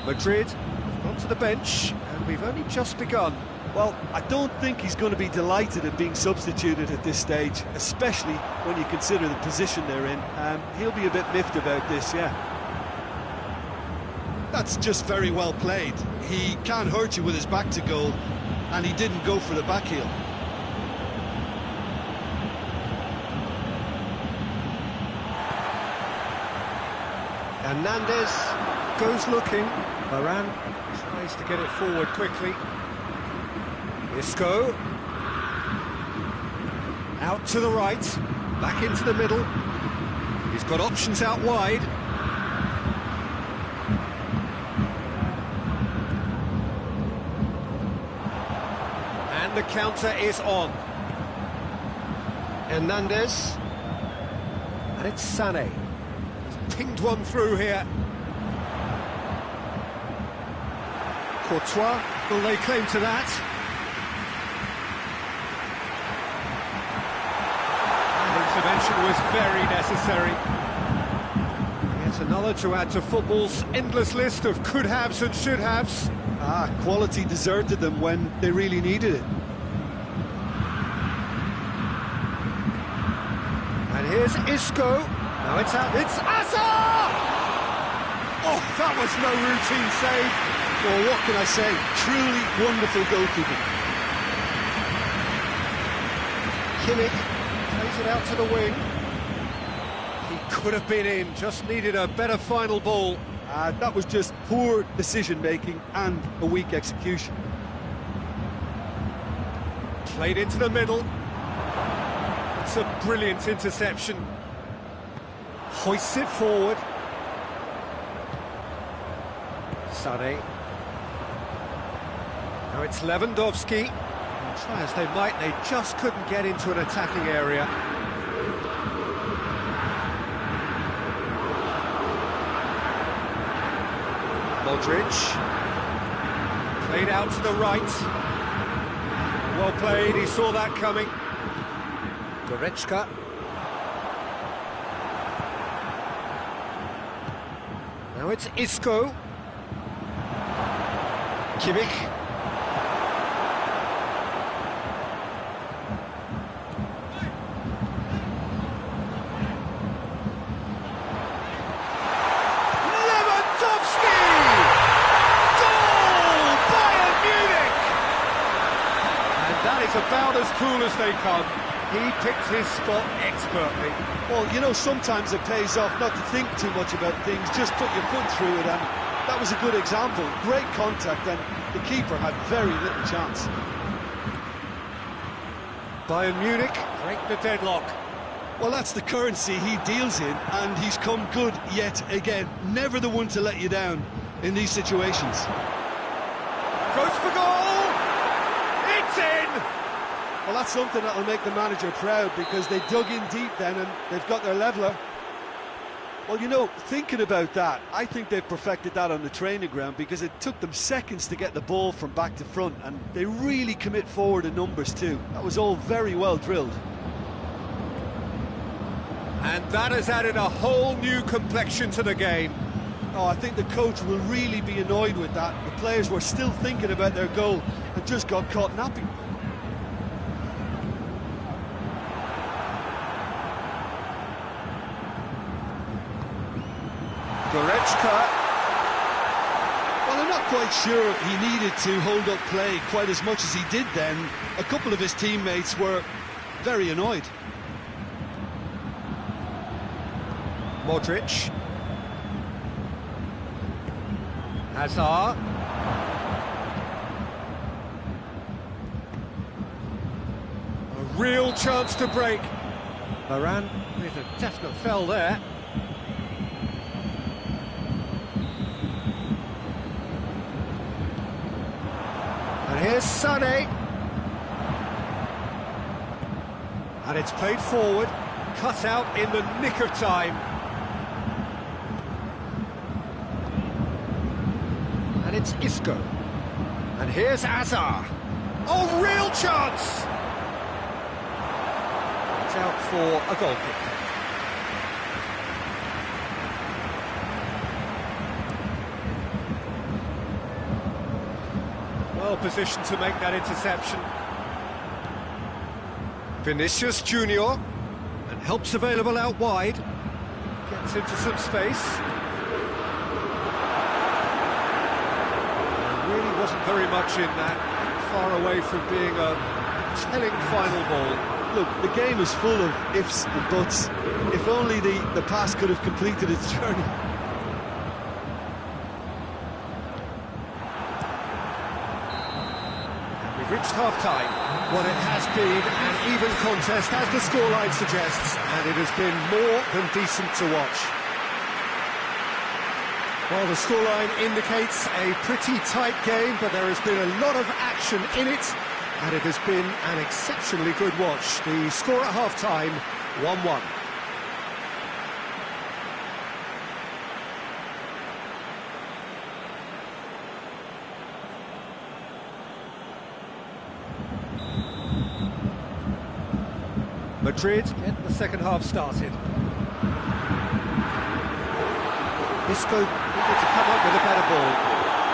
Madrid have gone to the bench, and we've only just begun. Well, I don't think he's going to be delighted at being substituted at this stage, especially when you consider the position they're in. He'll be a bit miffed about this, yeah. That's just very well played. He can't hurt you with his back to goal, and he didn't go for the back heel. Hernandez goes looking. Varane tries to get it forward quickly. Isco. Out to the right. Back into the middle. He's got options out wide. And the counter is on. Hernandez. And it's Sané. He's pinged one through here. Courtois will lay claim to that. Intervention was very necessary. Yet another to add to football's endless list of could-haves and should-haves. Quality deserted them when they really needed it. And here's Isco. Now it's out. It's Hazard! Oh, that was no routine save. Well, what can I say? Truly wonderful goalkeeping. Kimmich plays it out to the wing. He could have been in, just needed a better final ball. That was just poor decision-making and a weak execution. Played into the middle. It's a brilliant interception. Hoists it forward. Sané. Now it's Lewandowski. Try as they might, they just couldn't get into an attacking area. Modric. Played out to the right. Well played, he saw that coming. Goretzka. Now it's Isco. Kimmich. It's about as cool as they come. He picked his spot expertly. Well, you know, sometimes it pays off not to think too much about things, just put your foot through it, and that was a good example. Great contact, and the keeper had very little chance. Bayern Munich break the deadlock. Well, that's the currency he deals in, and he's come good yet again. Never the one to let you down in these situations. Goes for goal! It's in! Well, that's something that'll make the manager proud, because they dug in deep then and they've got their leveller. Well, you know, thinking about that, I think they've perfected that on the training ground, because it took them seconds to get the ball from back to front, and they really commit forward in numbers too. That was all very well drilled. And that has added a whole new complexion to the game. Oh, I think the coach will really be annoyed with that. The players were still thinking about their goal and just got caught napping. Goretzka. Well, I'm not quite sure he needed to hold up play quite as much as he did then. A couple of his teammates were very annoyed. Modric. Hazard. A real chance to break. Varane with a definite foul there. And here's Sané. And it's played forward, cut out in the nick of time. And it's Isco. And here's Hazard. Oh, real chance! It's out for a goal kick. Well positioned to make that interception. Vinicius Junior, and help's available out wide. Gets into some space. There really wasn't very much in that. Far away from being a telling final ball. Look, the game is full of ifs and buts. If only the pass could have completed its journey. We've reached half-time. What it has been an even contest, as the scoreline suggests, and it has been more than decent to watch. Well, the scoreline indicates a pretty tight game, but there has been a lot of action in it, and it has been an exceptionally good watch. The score at half-time, 1-1. Madrid get the second half started. Isco needed to come up with a better ball.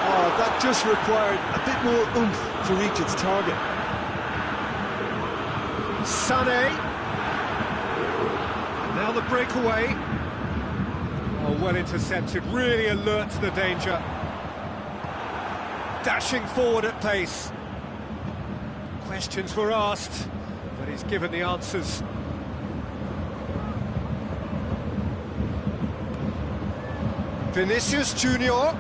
Oh, that just required a bit more oomph to reach its target. Sané. And now the breakaway. Oh, well intercepted, really alert to the danger. Dashing forward at pace. Questions were asked, but he's given the answers. Vinicius Junior.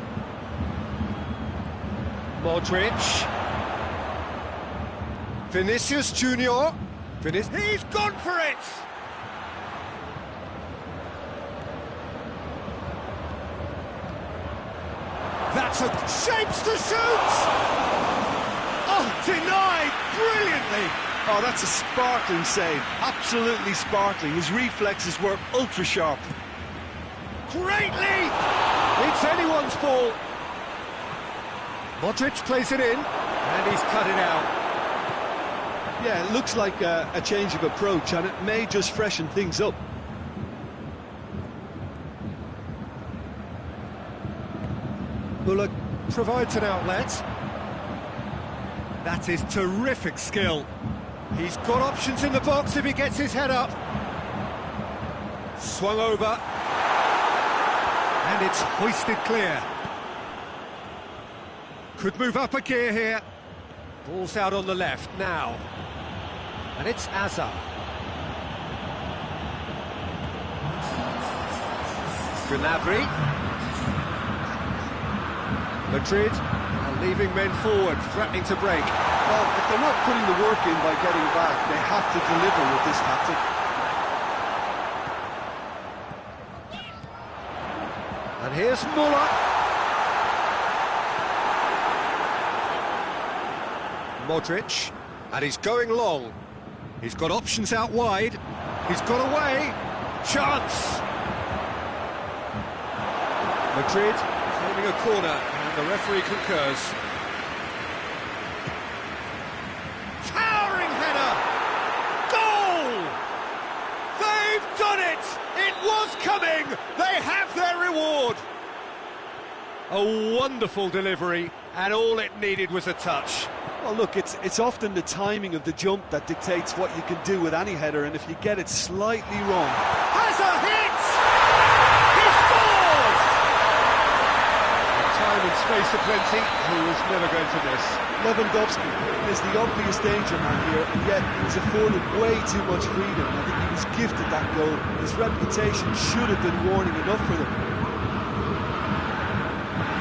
Modric. Vinicius Junior. He's gone for it! That's a shapes to shoot! Oh, denied brilliantly! Oh, that's a sparkling save. Absolutely sparkling. His reflexes were ultra sharp. Great leap! It's anyone's ball. Modric plays it in, and he's cut it out. Yeah, it looks like a change of approach, and it may just freshen things up. Bullock provides an outlet. That is terrific skill. He's got options in the box if he gets his head up. Swung over. And it's hoisted clear. Could move up a gear here. Ball's out on the left now. And it's Azar. Gnabry. Madrid are leaving men forward, threatening to break. Well, if they're not putting the work in by getting back, they have to deliver with this tactic. And here's Muller. Modric, and he's going long. He's got options out wide. He's got away. Chance. Madrid claiming a corner, and the referee concurs. Towering header. Goal! They've done it! It was coming! They have their reward! A wonderful delivery, and all it needed was a touch. Well, look, it's often the timing of the jump that dictates what you can do with any header, and if you get it slightly wrong... Has a hit! He scores! Time and space aplenty, he was never going to miss. Lewandowski is the obvious danger man here, and yet he was afforded way too much freedom. I think he was gifted that goal. His reputation should have been warning enough for them.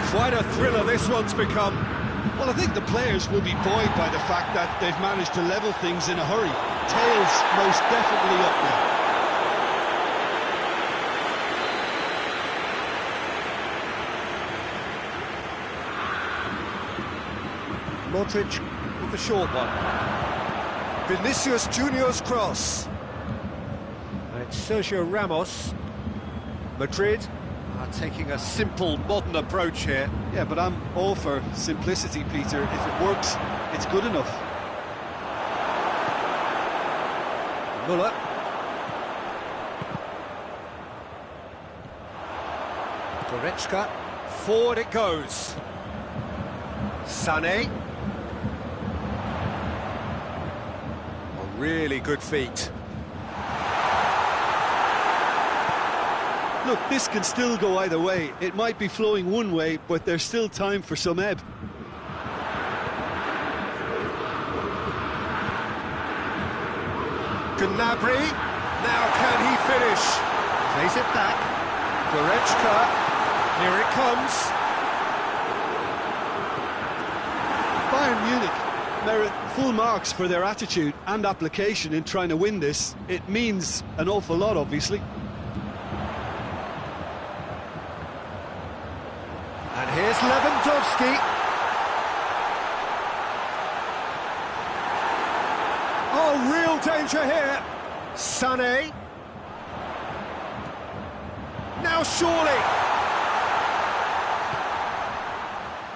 Quite a thriller this one's become. Well, I think the players will be buoyed by the fact that they've managed to level things in a hurry. Tails most definitely up now. Modric with the short one. Vinicius Junior's cross. And it's Sergio Ramos. Madrid are taking a simple, modern approach here. Yeah, but I'm all for simplicity, Peter. If it works, it's good enough. Muller. Goretzka. Forward it goes. Sané. Really good feet. Look, this can still go either way. It might be flowing one way, but there's still time for some ebb. Gnabry, now can he finish? Plays it back. Goretzka, here it comes. Bayern Munich merit full marks for their attitude and application in trying to win this. It means an awful lot, obviously. And here's Lewandowski. Oh, real danger here. Sané. Now surely.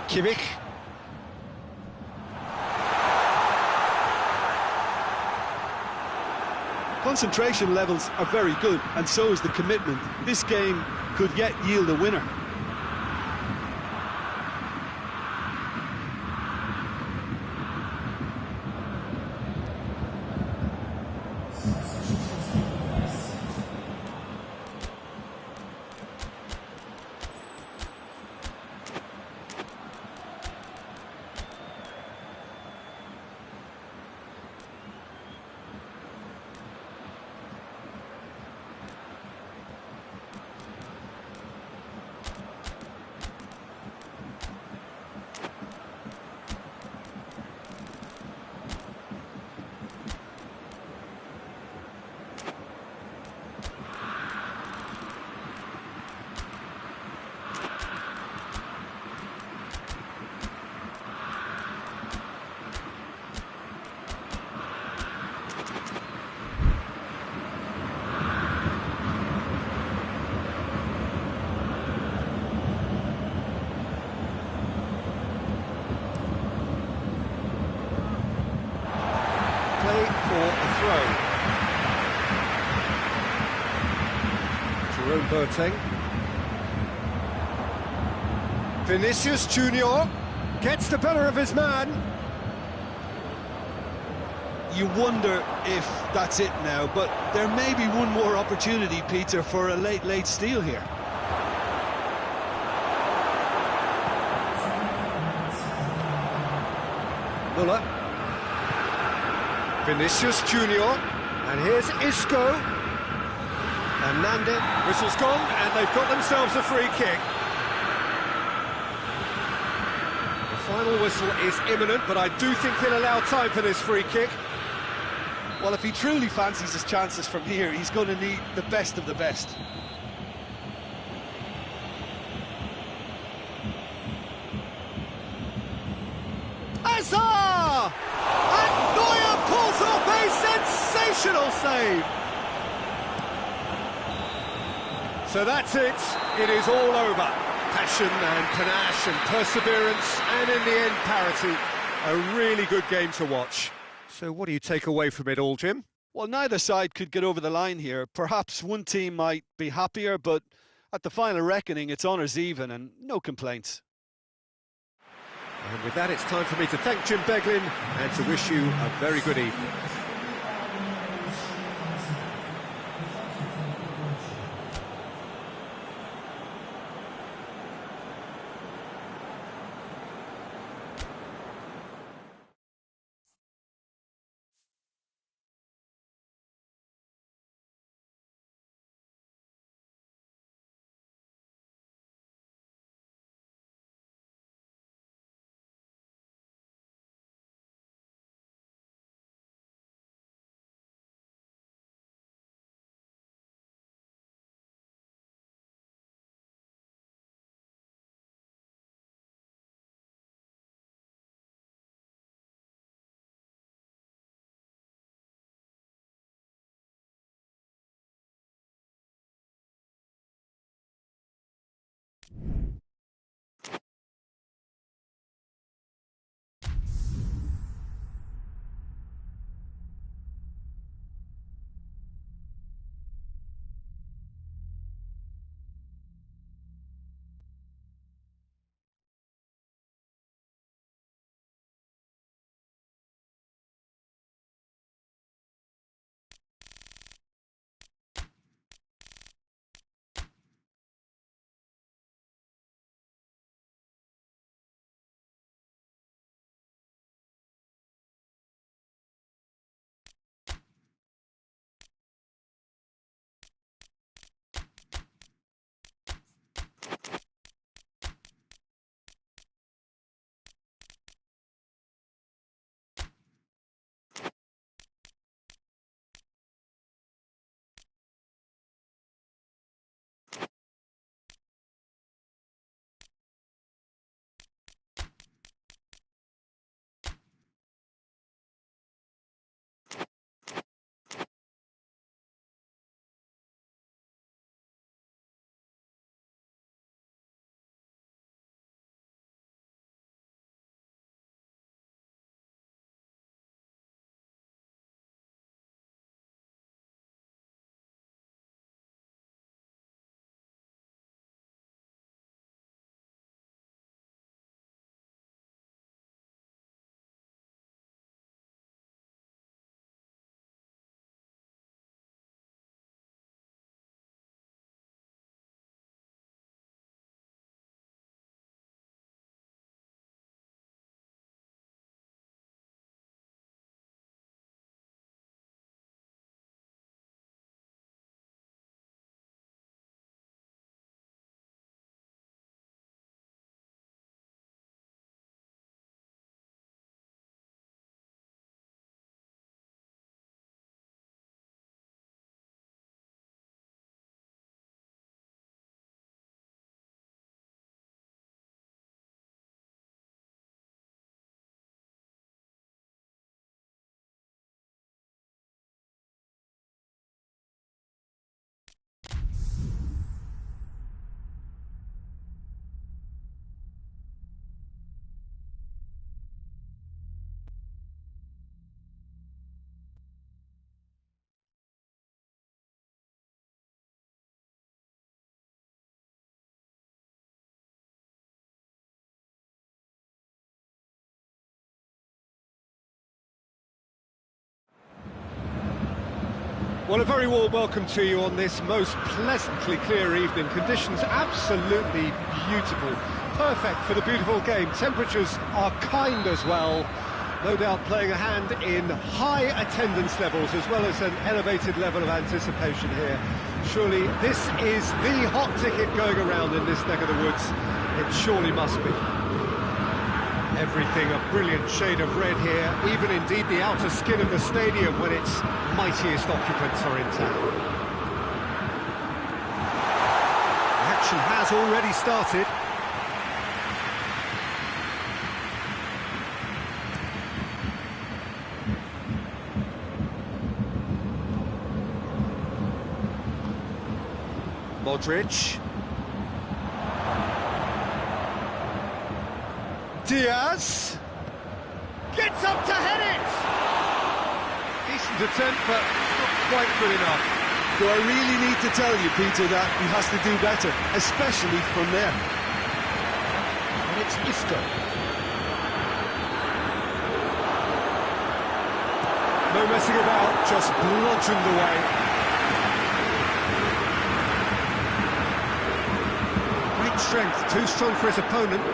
Kimmich. Concentration levels are very good, and so is the commitment. This game could yet yield a winner. Play for a throw. Jerome Boateng. Vinicius Junior gets the better of his man. You wonder if that's it now, but there may be one more opportunity, Peter, for a late steal here. Muller. Vinicius Junior, and here's Isco. Hernandez. Whistle's gone, and they've got themselves a free kick. The final whistle is imminent, but I do think he'll allow time for this free kick. Well, if he truly fancies his chances from here, he's going to need the best of the best. Hazard! And Neuer pulls off a sensational save! So that's it. It is all over. Passion and panache and perseverance, and in the end, parity. A really good game to watch. So what do you take away from it all, Jim? Well, neither side could get over the line here. Perhaps one team might be happier, but at the final reckoning, it's honours even and no complaints. And with that, it's time for me to thank Jim Beglin and to wish you a very good evening. Well, a very warm welcome to you on this most pleasantly clear evening. Conditions absolutely beautiful. Perfect for the beautiful game. Temperatures are kind as well. No doubt playing a hand in high attendance levels as well as an elevated level of anticipation here. Surely this is the hot ticket going around in this neck of the woods. It surely must be. Everything a brilliant shade of red here, even indeed the outer skin of the stadium when its mightiest occupants are in town. The action has already started. Modric. Diaz gets up to head it. Decent attempt, but not quite good enough. Do I really need to tell you, Peter, that he has to do better, especially from there? And it's Isco. No messing about, just bludgeoned away. Great strength, too strong for his opponent.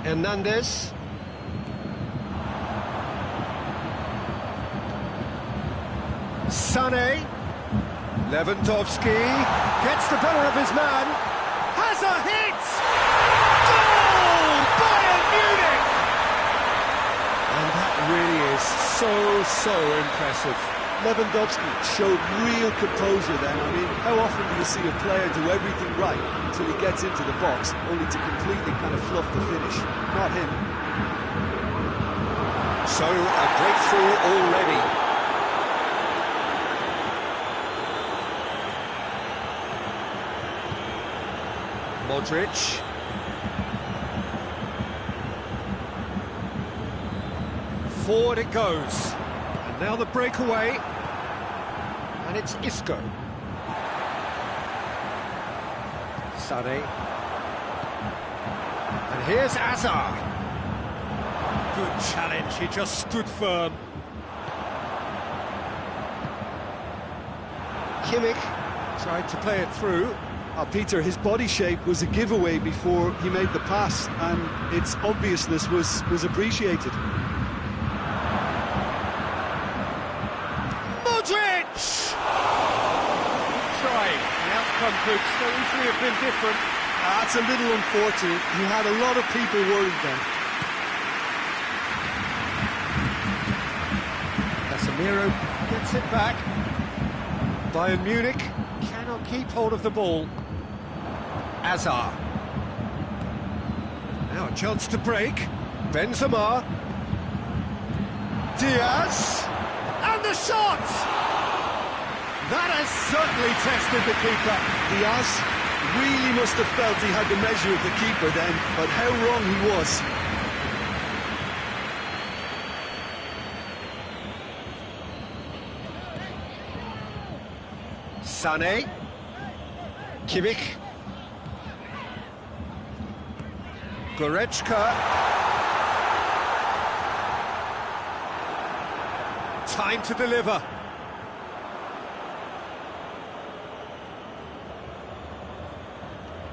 Hernandez. Sané. Lewandowski gets the better of his man. Has a hit! Goal! Bayern Munich! And that really is so impressive. Lewandowski showed real composure then. I mean, how often do you see a player do everything right until he gets into the box, only to completely kind of fluff the finish? Not him. So, a breakthrough already. Modric. Forward it goes. And now the breakaway. And it's Isco. Sané. And here's Hazard. Good challenge, he just stood firm. Kimmich tried to play it through. Peter, his body shape was a giveaway before he made the pass, and its obviousness was appreciated. Modric! Trying. The outcome could so easily have been different. That's a little unfortunate. He had a lot of people worried then. Casemiro gets it back. Bayern Munich cannot keep hold of the ball. Hazard. Now a chance to break. Benzema. Diaz. And the shot! That has certainly tested the keeper. Diaz really must have felt he had the measure of the keeper then, but how wrong he was. Sané. Kimmich. Goretzka. Time to deliver.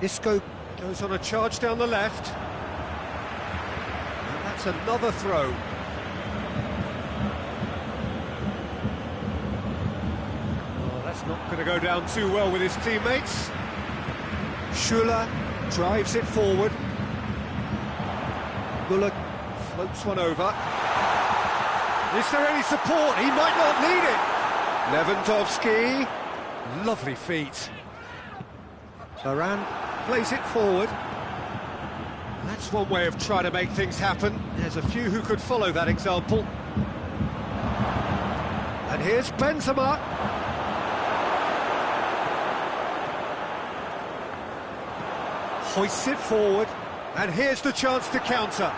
Isco goes on a charge down the left. And that's another throw. Oh, that's not going to go down too well with his teammates. Schuller drives it forward. Muller floats one over. Is there any support? He might not need it. Lewandowski. Lovely feet. Varane plays it forward. That's one way of trying to make things happen. There's a few who could follow that example. And here's Benzema. Hoists it forward. And here's the chance to counter.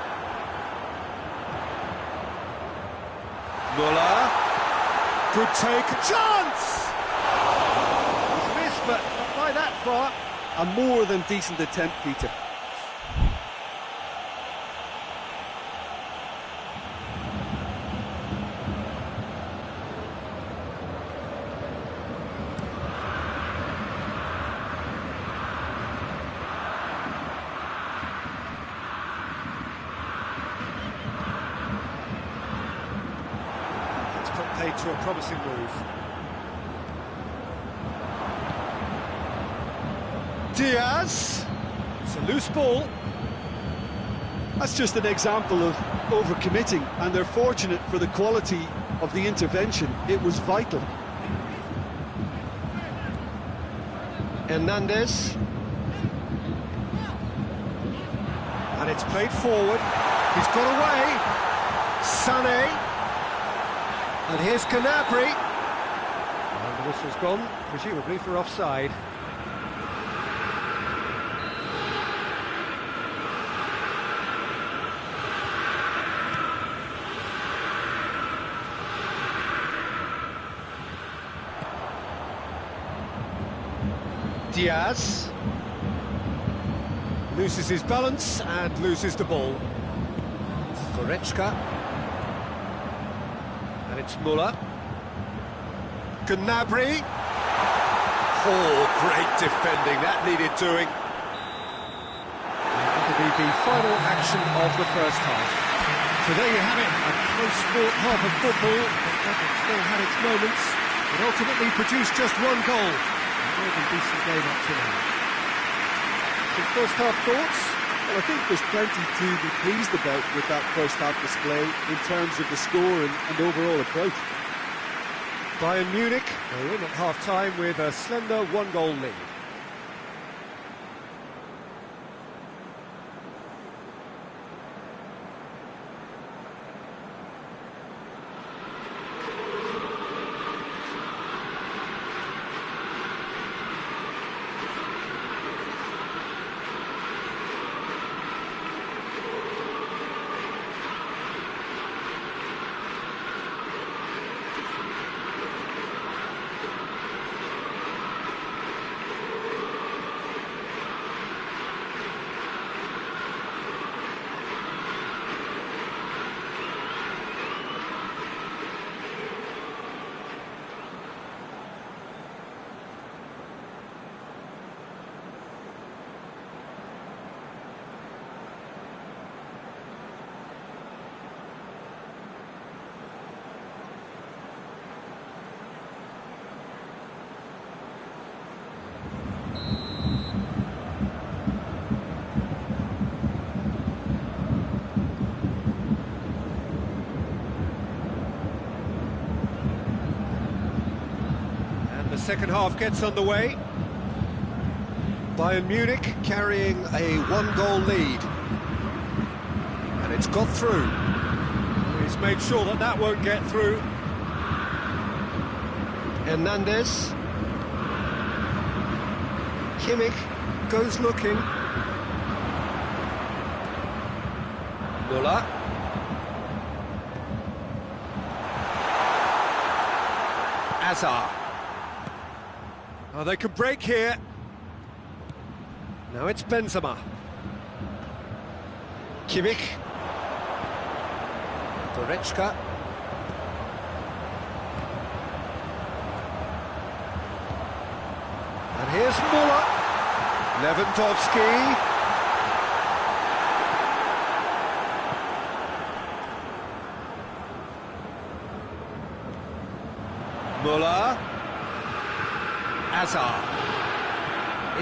Muller. Good take. Chance! He's missed, but not by that far. A more than decent attempt, Peter. lead to a promising move. Diaz. It's a loose ball. That's just an example of overcommitting, and they're fortunate for the quality of the intervention. It was vital. Hernandez. And it's played forward. He's got away. Sané. And here's Canabry. And the whistle's gone, presumably for offside. Diaz loses his balance and loses the ball. Goretzka, and it's Muller. Gnabry. Oh, great defending, that needed doing. And that'll be the final action of the first half. So there you have it, a close-fought half of football, but it still had its moments. It ultimately produced just one goal. More than decent game up to now. Some first half thoughts? Well, I think there's plenty to be pleased about with that first half display in terms of the score and overall approach. Bayern Munich are in at half-time with a slender one-goal lead. Second half gets underway. Bayern Munich carrying a one-goal lead. And it's got through. He's made sure that that won't get through. Hernandez. Kimmich goes looking. Muller. Hazard. Oh, they can break here. Now it's Benzema. Kimmich. Goretzka. And here's Muller. Lewandowski. Muller. Hazard.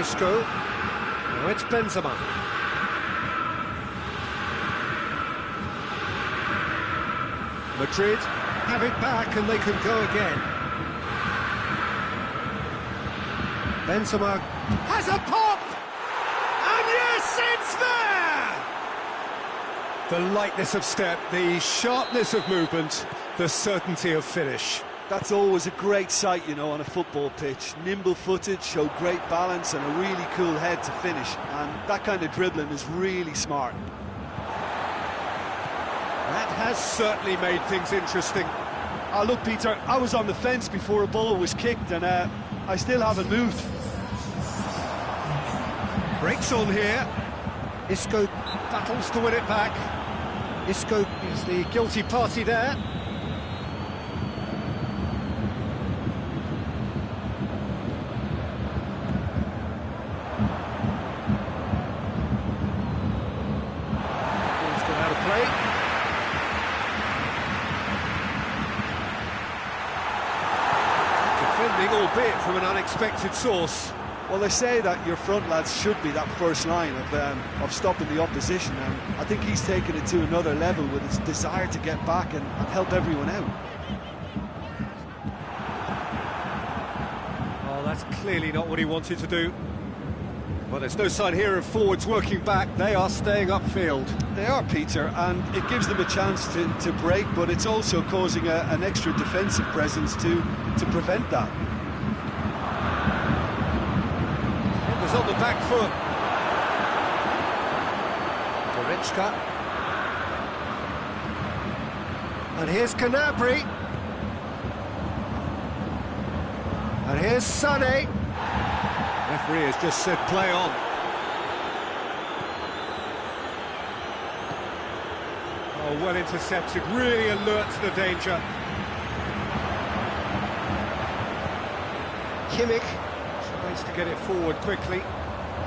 Isco. Now it's Benzema. Madrid have it back and they can go again. Benzema has a pop! And yes, it's there! The lightness of step, the sharpness of movement, the certainty of finish. That's always a great sight, you know, on a football pitch. Nimble-footed, showed great balance and a really cool head to finish. And that kind of dribbling is really smart. That has certainly made things interesting. Oh, look, Peter, I was on the fence before a ball was kicked and I still haven't moved. Breaks on here. Isco battles to win it back. Isco is the guilty party there. from an unexpected source. Well, they say that your front lads should be that first line of stopping the opposition, and I think he's taken it to another level with his desire to get back and help everyone out. Oh, that's clearly not what he wanted to do. Well, there's no sign here of forwards working back. They are staying upfield. They are, Peter, and it gives them a chance to break, but it's also causing an extra defensive presence to prevent that. On the back foot. Goretzka. And here's Canabry. And here's Sané. Referee has just said play on. Oh, well intercepted, really alert to the danger. Kimmich tries to get it forward quickly.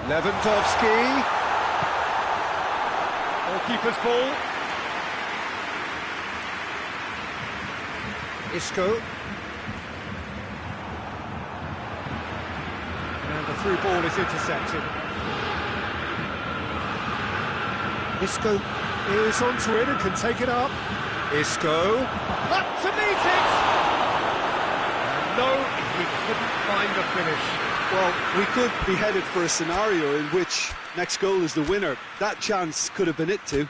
Lewandowski. Goalkeeper's ball. Isco. And the through ball is intercepted. Isco is onto it and can take it up. Isco. Up to meet it! No, he couldn't find the finish. Well, we could be headed for a scenario in which next goal is the winner. That chance could have been it too.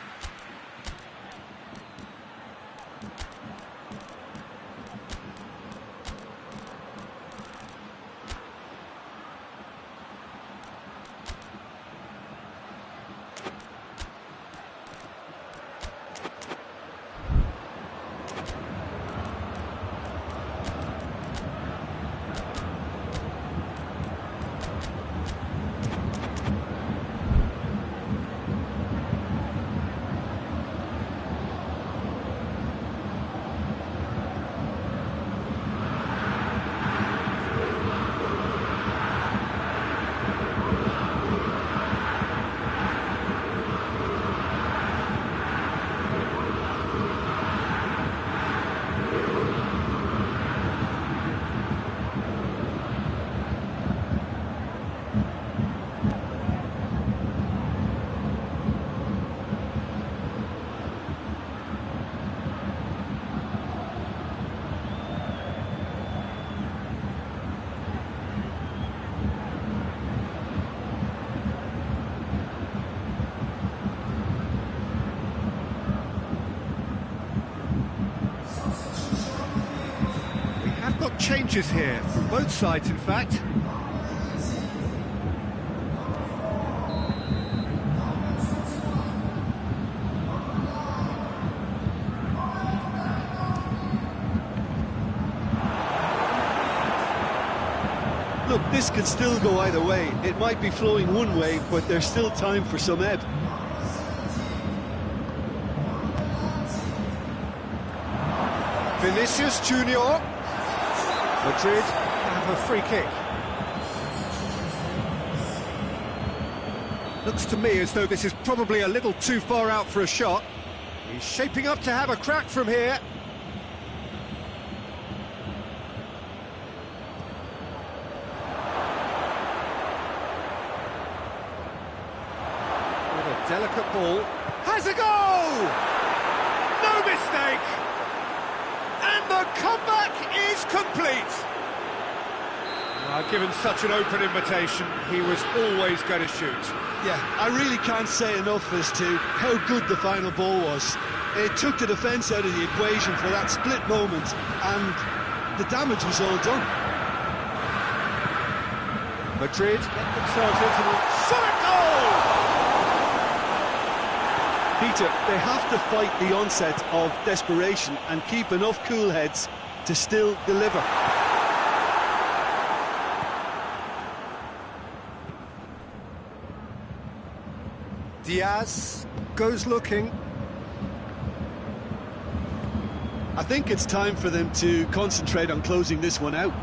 Changes here, from both sides in fact. Look, this can still go either way. It might be flowing one way, but there's still time for some ebb. Vinicius Junior. Madrid have a free kick. Looks to me as though this is probably a little too far out for a shot. He's shaping up to have a crack from here. With a delicate ball. Has a goal! No mistake! And the comeback is complete. Given such an open invitation, he was always going to shoot. Yeah, I really can't say enough as to how good the final ball was. It took the defence out of the equation for that split moment, and the damage was all done. Madrid get themselves into the shot goal! Peter, they have to fight the onset of desperation and keep enough cool heads to still deliver. Diaz goes looking. I think it's time for them to concentrate on closing this one out.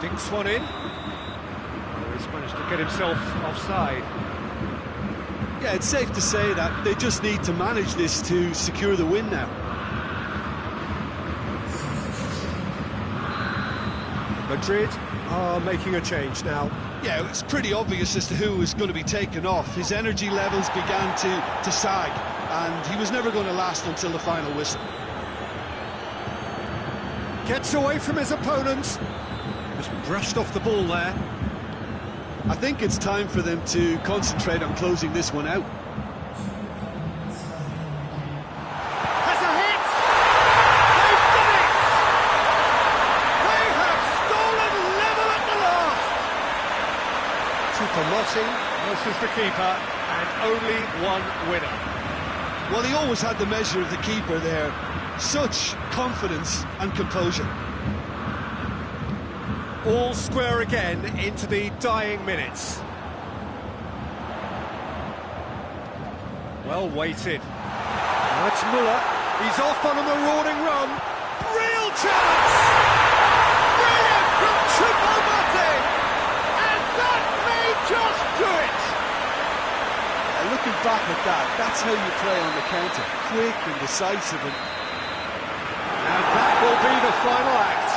Dinks one in. He's managed to get himself offside. Yeah, it's safe to say that they just need to manage this to secure the win now. Madrid are making a change now. Yeah, it's pretty obvious as to who was going to be taken off. His energy levels began to sag, and he was never going to last until the final whistle. Gets away from his opponent. Just brushed off the ball there. I think it's time for them to concentrate on closing this one out. Has a hit! They've done it! They have stolen level at the last! Choupo-Moting versus the keeper, and only one winner. Well, he always had the measure of the keeper there. Such confidence and composure. All square again into the dying minutes. Well weighted. That's Muller. He's off on a marauding run. Real chance! Brilliant from Choupo-Moting! And that may just do it! Looking back at that, that's how you play on the counter. Quick and decisive. And that will be the final act.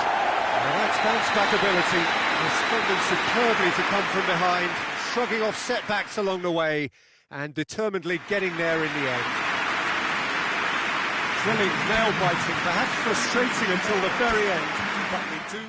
Well, that's bounce-back ability, responding superbly to come from behind, shrugging off setbacks along the way, and determinedly getting there in the end. Thrilling, nail-biting, perhaps frustrating until the very end, but we do...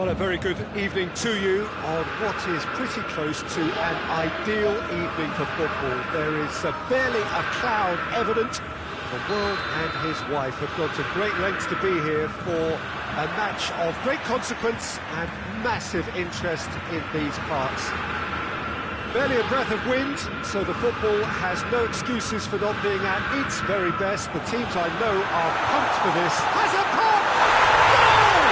Well, a very good evening to you on what is pretty close to an ideal evening for football. There is barely a cloud evident. The world and his wife have gone to great lengths to be here for a match of great consequence and massive interest in these parts. Barely a breath of wind, so the football has no excuses for not being at its very best. The teams I know are pumped for this. Has a pop! Goal!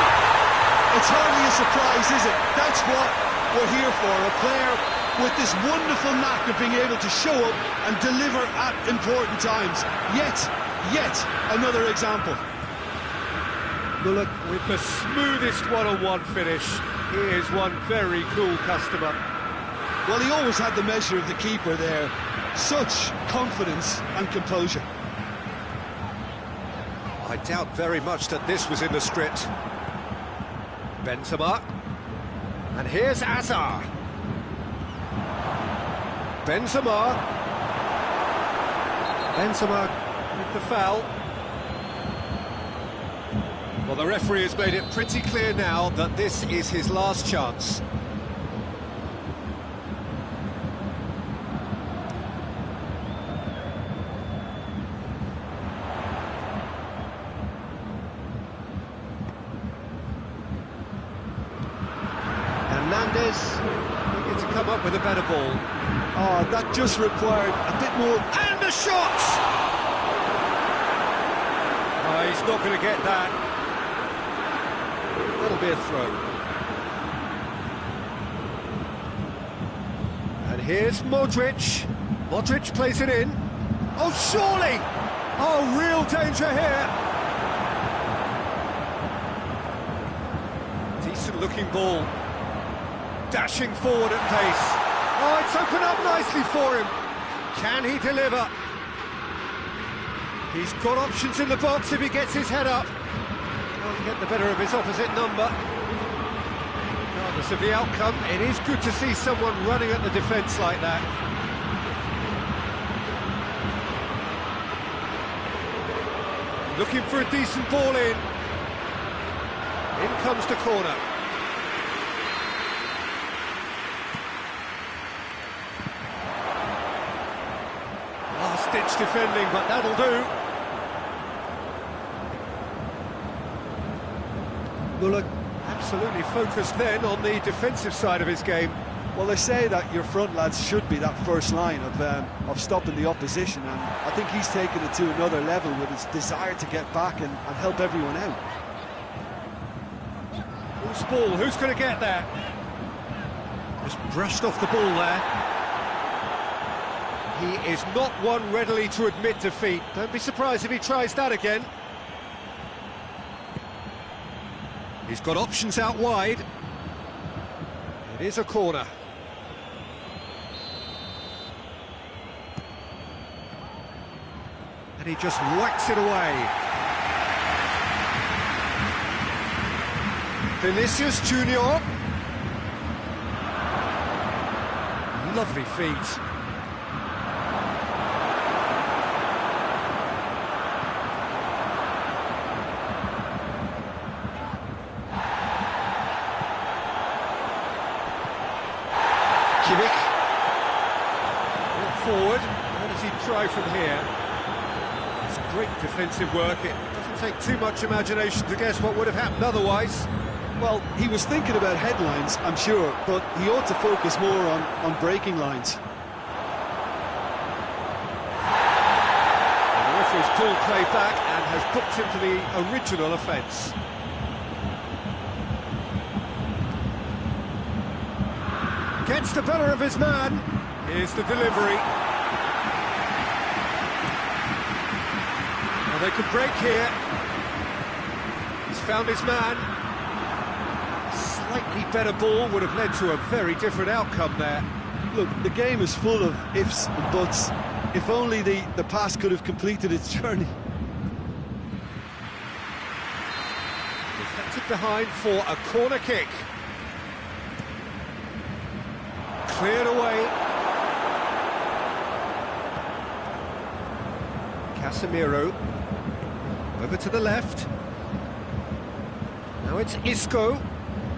It's hardly a surprise, is it? That's what we're here for, a player with this wonderful knack of being able to show up and deliver at important times. Yet another example. Muller with the smoothest one-on-one finish. He is one very cool customer. Well, he always had the measure of the keeper there. Such confidence and composure. I doubt very much that this was in the script. Benzema. And here's Azar. Benzema with the foul. Well, the referee has made it pretty clear now that this is his last chance. Hernandez needed to come up with a better ball. Oh, that just required a bit more. And the shot! Oh, he's not going to get that. That'll be a throw. And here's Modric. Modric plays it in. Oh, surely! Oh, real danger here. Decent looking ball. Dashing forward at pace. Oh, it's opened up nicely for him. Can he deliver? He's got options in the box if he gets his head up. Can't get the better of his opposite number. Regardless of the outcome, it is good to see someone running at the defence like that. Looking for a decent ball in. In comes the corner. Last-ditch defending, but that'll do. Muller absolutely focused then on the defensive side of his game. Well, they say that your front lads should be that first line of stopping the opposition, and I think he's taken it to another level with his desire to get back and help everyone out. Who's ball? Who's going to get that? Just brushed off the ball there. He is not one readily to admit defeat. Don't be surprised if he tries that again. He's got options out wide. It is a corner. And he just whacks it away. Vinicius Junior. Lovely feet. Forward, what does he try from here? It's great defensive work. It doesn't take too much imagination to guess what would have happened otherwise. Well, he was thinking about headlines, I'm sure, but he ought to focus more on breaking lines. And the referee's pulled play back and has booked him for the original offence. Gets the better of his man. Here's the delivery. Well, they could break here. He's found his man. Slightly better ball would have led to a very different outcome there. Look, the game is full of ifs and buts. If only the pass could have completed its journey. Deflected behind for a corner kick. Cleared away. Casemiro over to the left. Now it's Isco.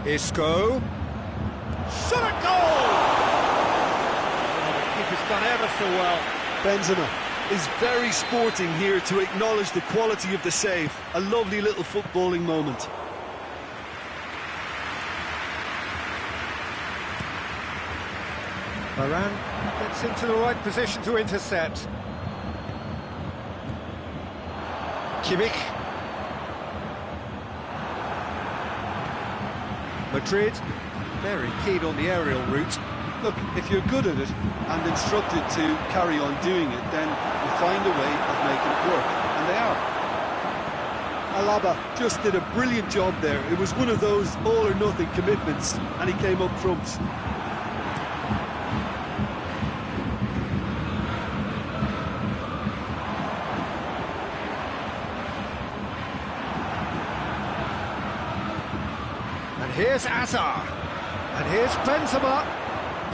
Isco. Shot at goal! Oh, the keeper's done ever so well. Benzema is very sporting here to acknowledge the quality of the save. A lovely little footballing moment. Varane gets into the right position to intercept. Kimmich. Madrid, very keen on the aerial route. Look, if you're good at it and instructed to carry on doing it, then you find a way of making it work, and they are. Alaba just did a brilliant job there. It was one of those all-or-nothing commitments, and he came up trumps. And here's Hazard, and here's Benzema,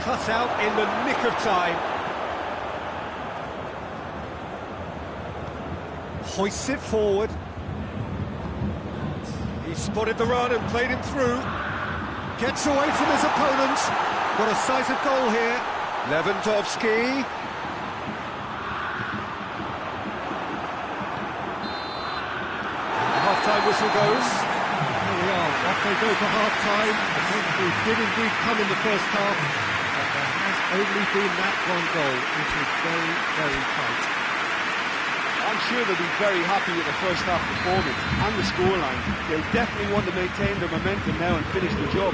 cut out in the nick of time. Hoists it forward. He spotted the run and played him through. Gets away from his opponent. What a sight of goal here. Lewandowski. The half-time whistle goes. Here we are, off they go for half-time. I think we did indeed come in the first half, but there has only been that one goal. It is very, very tight. I'm sure they'll be very happy with the first half performance and the scoreline. They'll definitely want to maintain their momentum now and finish the job.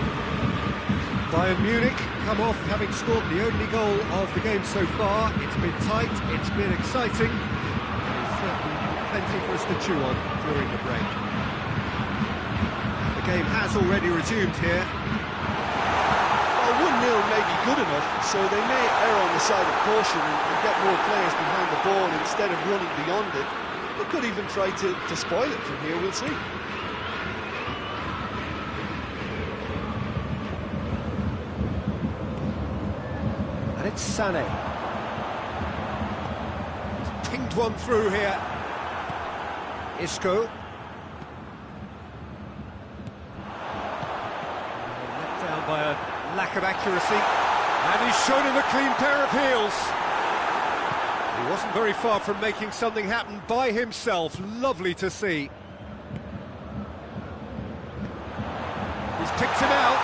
Bayern Munich come off having scored the only goal of the game so far. It's been tight, it's been exciting. There's certainly plenty for us to chew on during the break. The game has already resumed here. Well, 1-0 may be good enough, so they may err on the side of caution and get more players behind the ball instead of running beyond it. They could even try to spoil it from here, we'll see. And it's Sané. He's pinged one through here. Isco. Let down by a lack of accuracy. And he's shown him a clean pair of heels. He wasn't very far from making something happen by himself. Lovely to see. He's picked him out.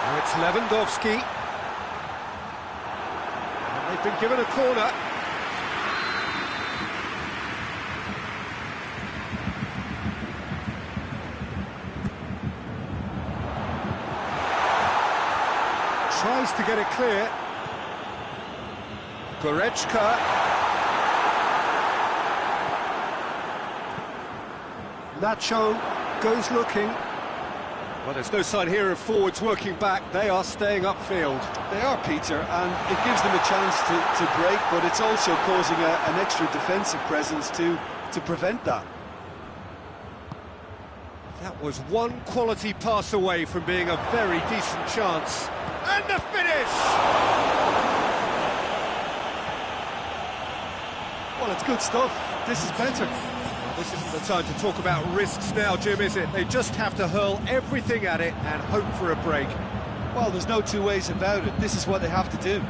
Now it's Lewandowski. And they've been given a corner. Tries to get it clear. Goretzka. Nacho goes looking. Well, there's no sign here of forwards working back. They are staying upfield. They are, Peter, and it gives them a chance to break, but it's also causing an extra defensive presence to prevent that. That was one quality pass away from being a very decent chance. And the finish! Well, it's good stuff. This is better. Well, this isn't the time to talk about risks now, Jim, is it? They just have to hurl everything at it and hope for a break. Well, there's no two ways about it. This is what they have to do.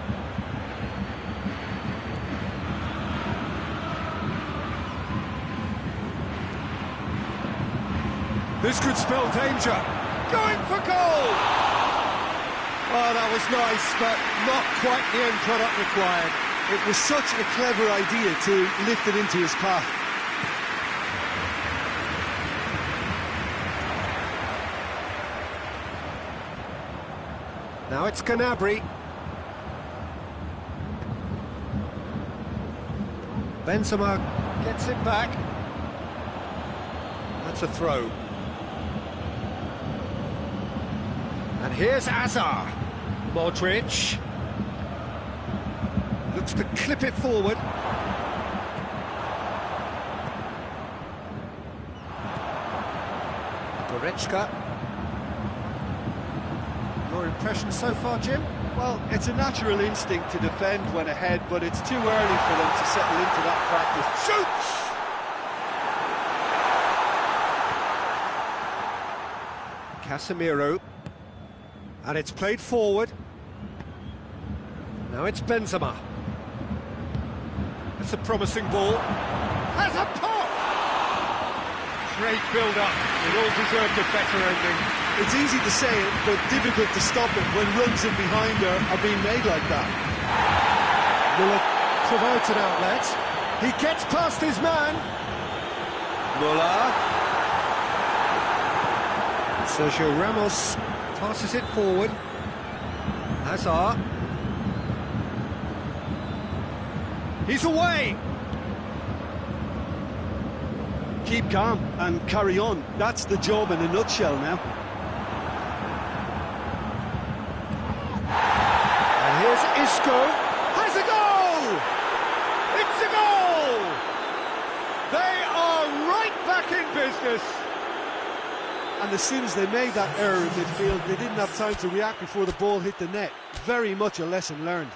This could spell danger. Going for goal! Oh, that was nice, but not quite the end product required. It was such a clever idea to lift it into his path. Now it's Gnabry. Benzema gets it back. That's a throw. And here's Hazard. Modric. Looks to clip it forward. Goretzka. Your impression so far, Jim? Well, it's a natural instinct to defend when ahead, but it's too early for them to settle into that practice. Shoots! Casemiro. And it's played forward. Now it's Benzema. That's a promising ball. Has a pop! Great build-up. It all deserved a better ending. It's easy to say it, but difficult to stop it when runs in behind are being made like that. Muller provides an outlet. He gets past his man. Muller. Sergio Ramos passes it forward. Hazard. He's away. Keep calm and carry on. That's the job in a nutshell now. And here's Isco. Has a goal! It's a goal! They are right back in business. And as soon as they made that error in midfield, they didn't have time to react before the ball hit the net. Very much a lesson learned.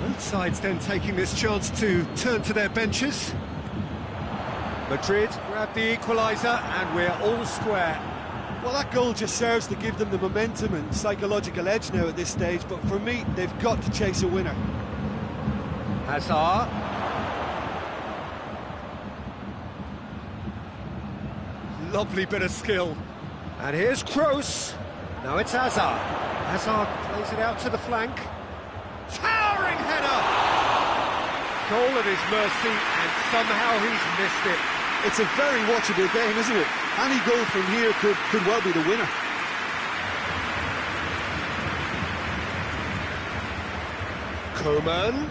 Both sides then taking this chance to turn to their benches. Madrid grab the equaliser and we're all square. Well, that goal just serves to give them the momentum and psychological edge now at this stage, but for me, they've got to chase a winner. Hazard. Lovely bit of skill. And here's Kroos. Now it's Hazard. Hazard plays it out to the flank. Towering header! Goal at his mercy, and somehow he's missed it. It's a very watchable game, isn't it? Any goal from here could well be the winner. Coman.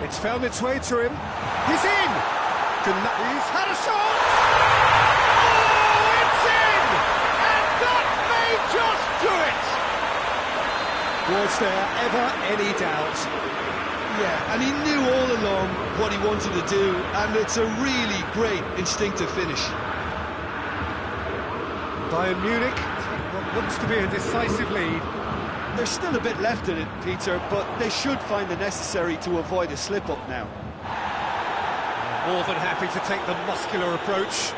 It's found its way to him. He's in! He's had a shot! Oh, it's in! And that may just do it! Was there ever any doubt? Yeah, and he knew all along what he wanted to do, and it's a really great instinctive finish. Bayern Munich take what looks to be a decisive lead. There's still a bit left in it, Peter, but they should find the necessary to avoid a slip-up now. More than happy to take the muscular approach.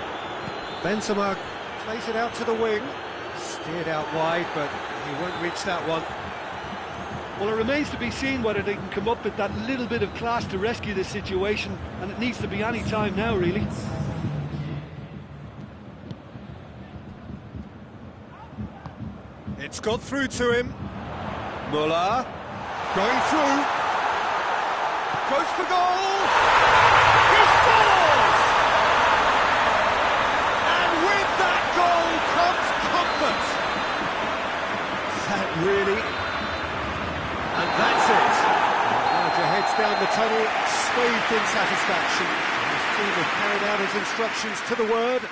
Benzema plays it out to the wing. Steered out wide, but he won't reach that one. Well, it remains to be seen whether they can come up with that little bit of class to rescue this situation, and it needs to be any time now, really. It's got through to him. Muller going through. Goes for goal. He scores! And with that goal comes comfort. That really... And that's it. The manager heads down the tunnel, swathed in satisfaction. His team have carried out his instructions to the word,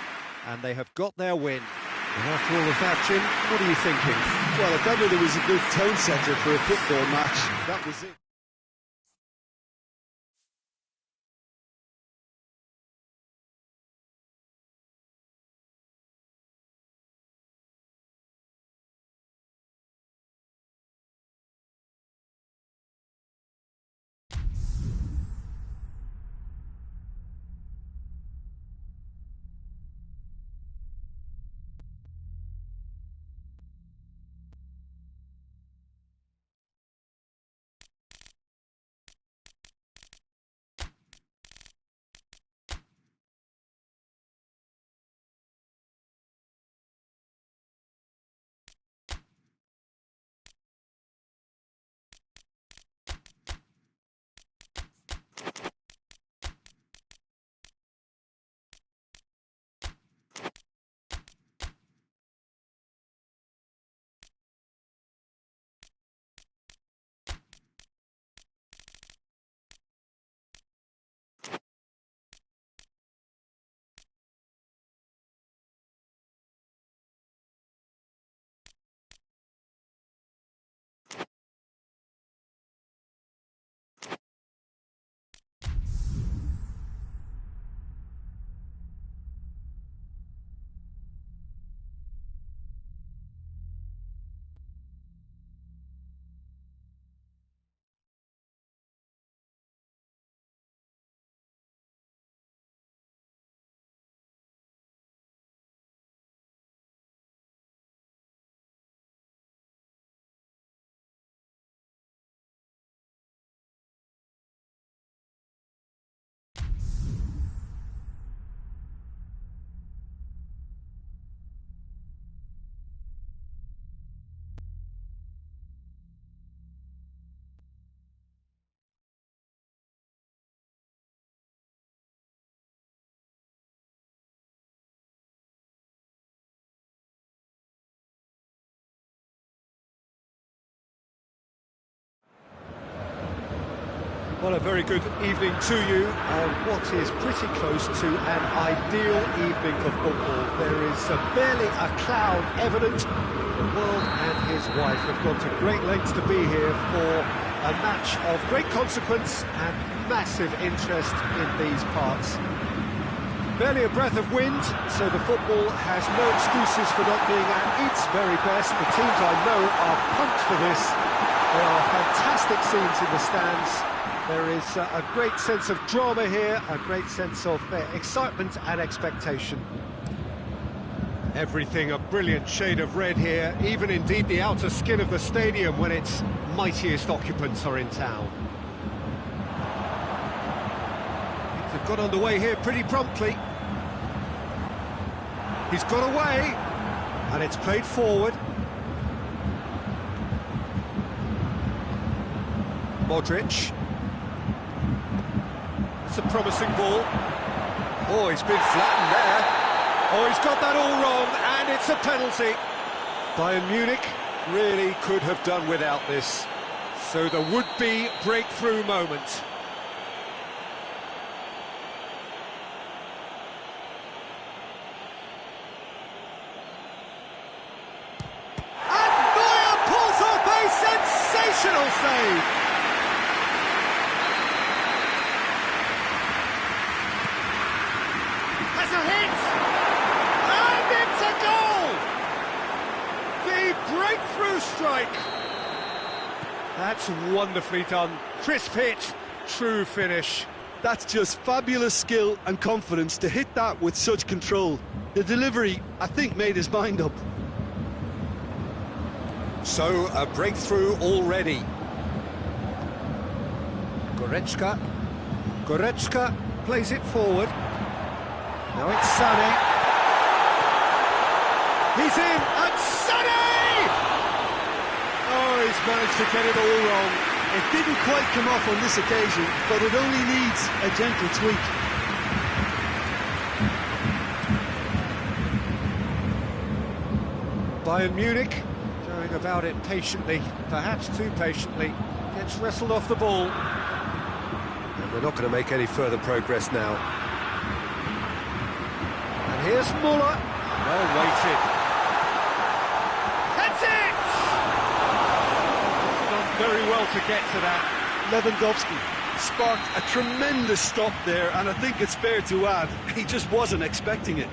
and they have got their win. And after all of that, Jim, what are you thinking? Well, if ever there was a good tone setter for a football match, that was it. Well, a very good evening to you. What is pretty close to an ideal evening for football. There is barely a cloud evident. The world and his wife have gone to great lengths to be here for a match of great consequence and massive interest in these parts. Barely a breath of wind, so the football has no excuses for not being at its very best. The teams I know are pumped for this. There are fantastic scenes in the stands. There is a great sense of drama here, a great sense of excitement and expectation. Everything a brilliant shade of red here, even indeed the outer skin of the stadium when its mightiest occupants are in town. Things have got underway here pretty promptly. He's got away, and it's played forward. Modric. It's a promising ball. Oh, he's been flattened there. Oh, he's got that all wrong, and it's a penalty. Bayern Munich really could have done without this. So the would-be breakthrough moment. And Neuer pulls off a sensational save. Has a hit, and it's a goal! The breakthrough strike. That's wonderfully done. Crisp hit, true finish. That's just fabulous skill and confidence to hit that with such control. The delivery, I think, made his mind up. So, a breakthrough already. Goretzka plays it forward. Now it's Sané. He's in, and Sané! Oh, he's managed to get it all wrong. It didn't quite come off on this occasion, but it only needs a gentle tweak. Bayern Munich going about it patiently, perhaps too patiently. Gets wrestled off the ball. And they're not going to make any further progress now. And here's Muller. Well weighted. That's it! He's done very well to get to that. Lewandowski sparked a tremendous stop there, and I think it's fair to add, he just wasn't expecting it.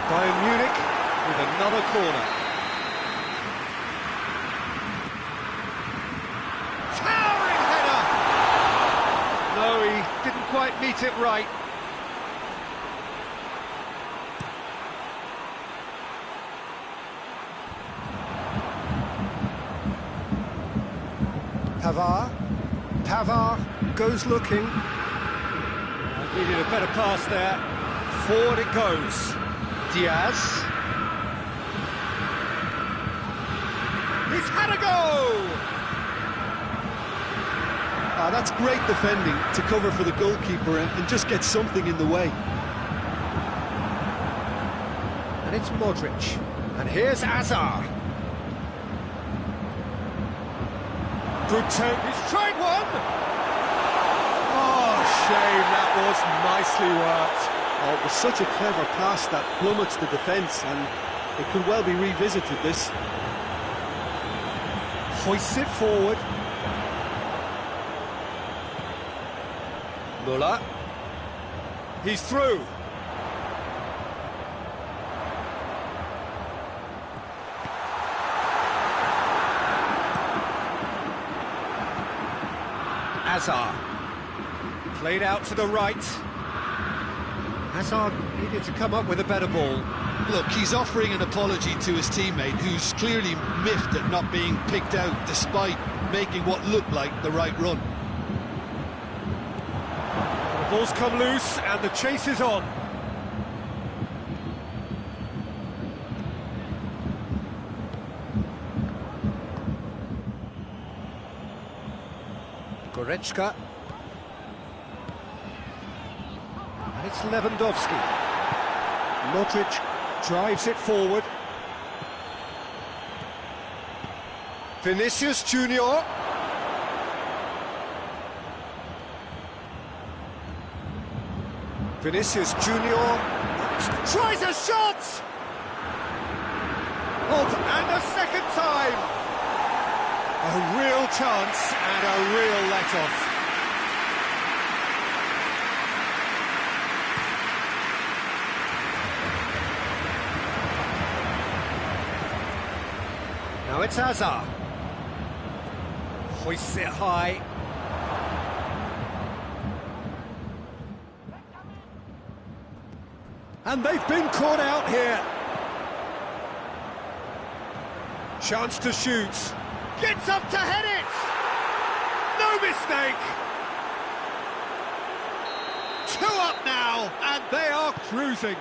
Bayern Munich with another corner. Towering header! No, he didn't quite meet it right. Pavard goes looking. Needed a better pass there. Forward it goes. Diaz. He's had a go! That's great defending to cover for the goalkeeper and just get something in the way. And it's Modric. And here's Hazard. Good turn, he's tried one! Oh, shame, that was nicely worked. Oh, it was such a clever pass that plummets the defence, and it could well be revisited, this. Hoists it forward. Muller. He's through. Hazard. Played out to the right. Hazard needed to come up with a better ball. Look, he's offering an apology to his teammate, who's clearly miffed at not being picked out despite making what looked like the right run. The ball's come loose and the chase is on. Goretzka. And it's Lewandowski. Modric drives it forward. Vinicius Junior. Vinicius Junior tries a shot! And a second time! A real chance and a real let-off. Now it's Hazard. Hoists it high. And they've been caught out here. Chance to shoot. Gets up to head it! No mistake! 2 up now, and they are cruising.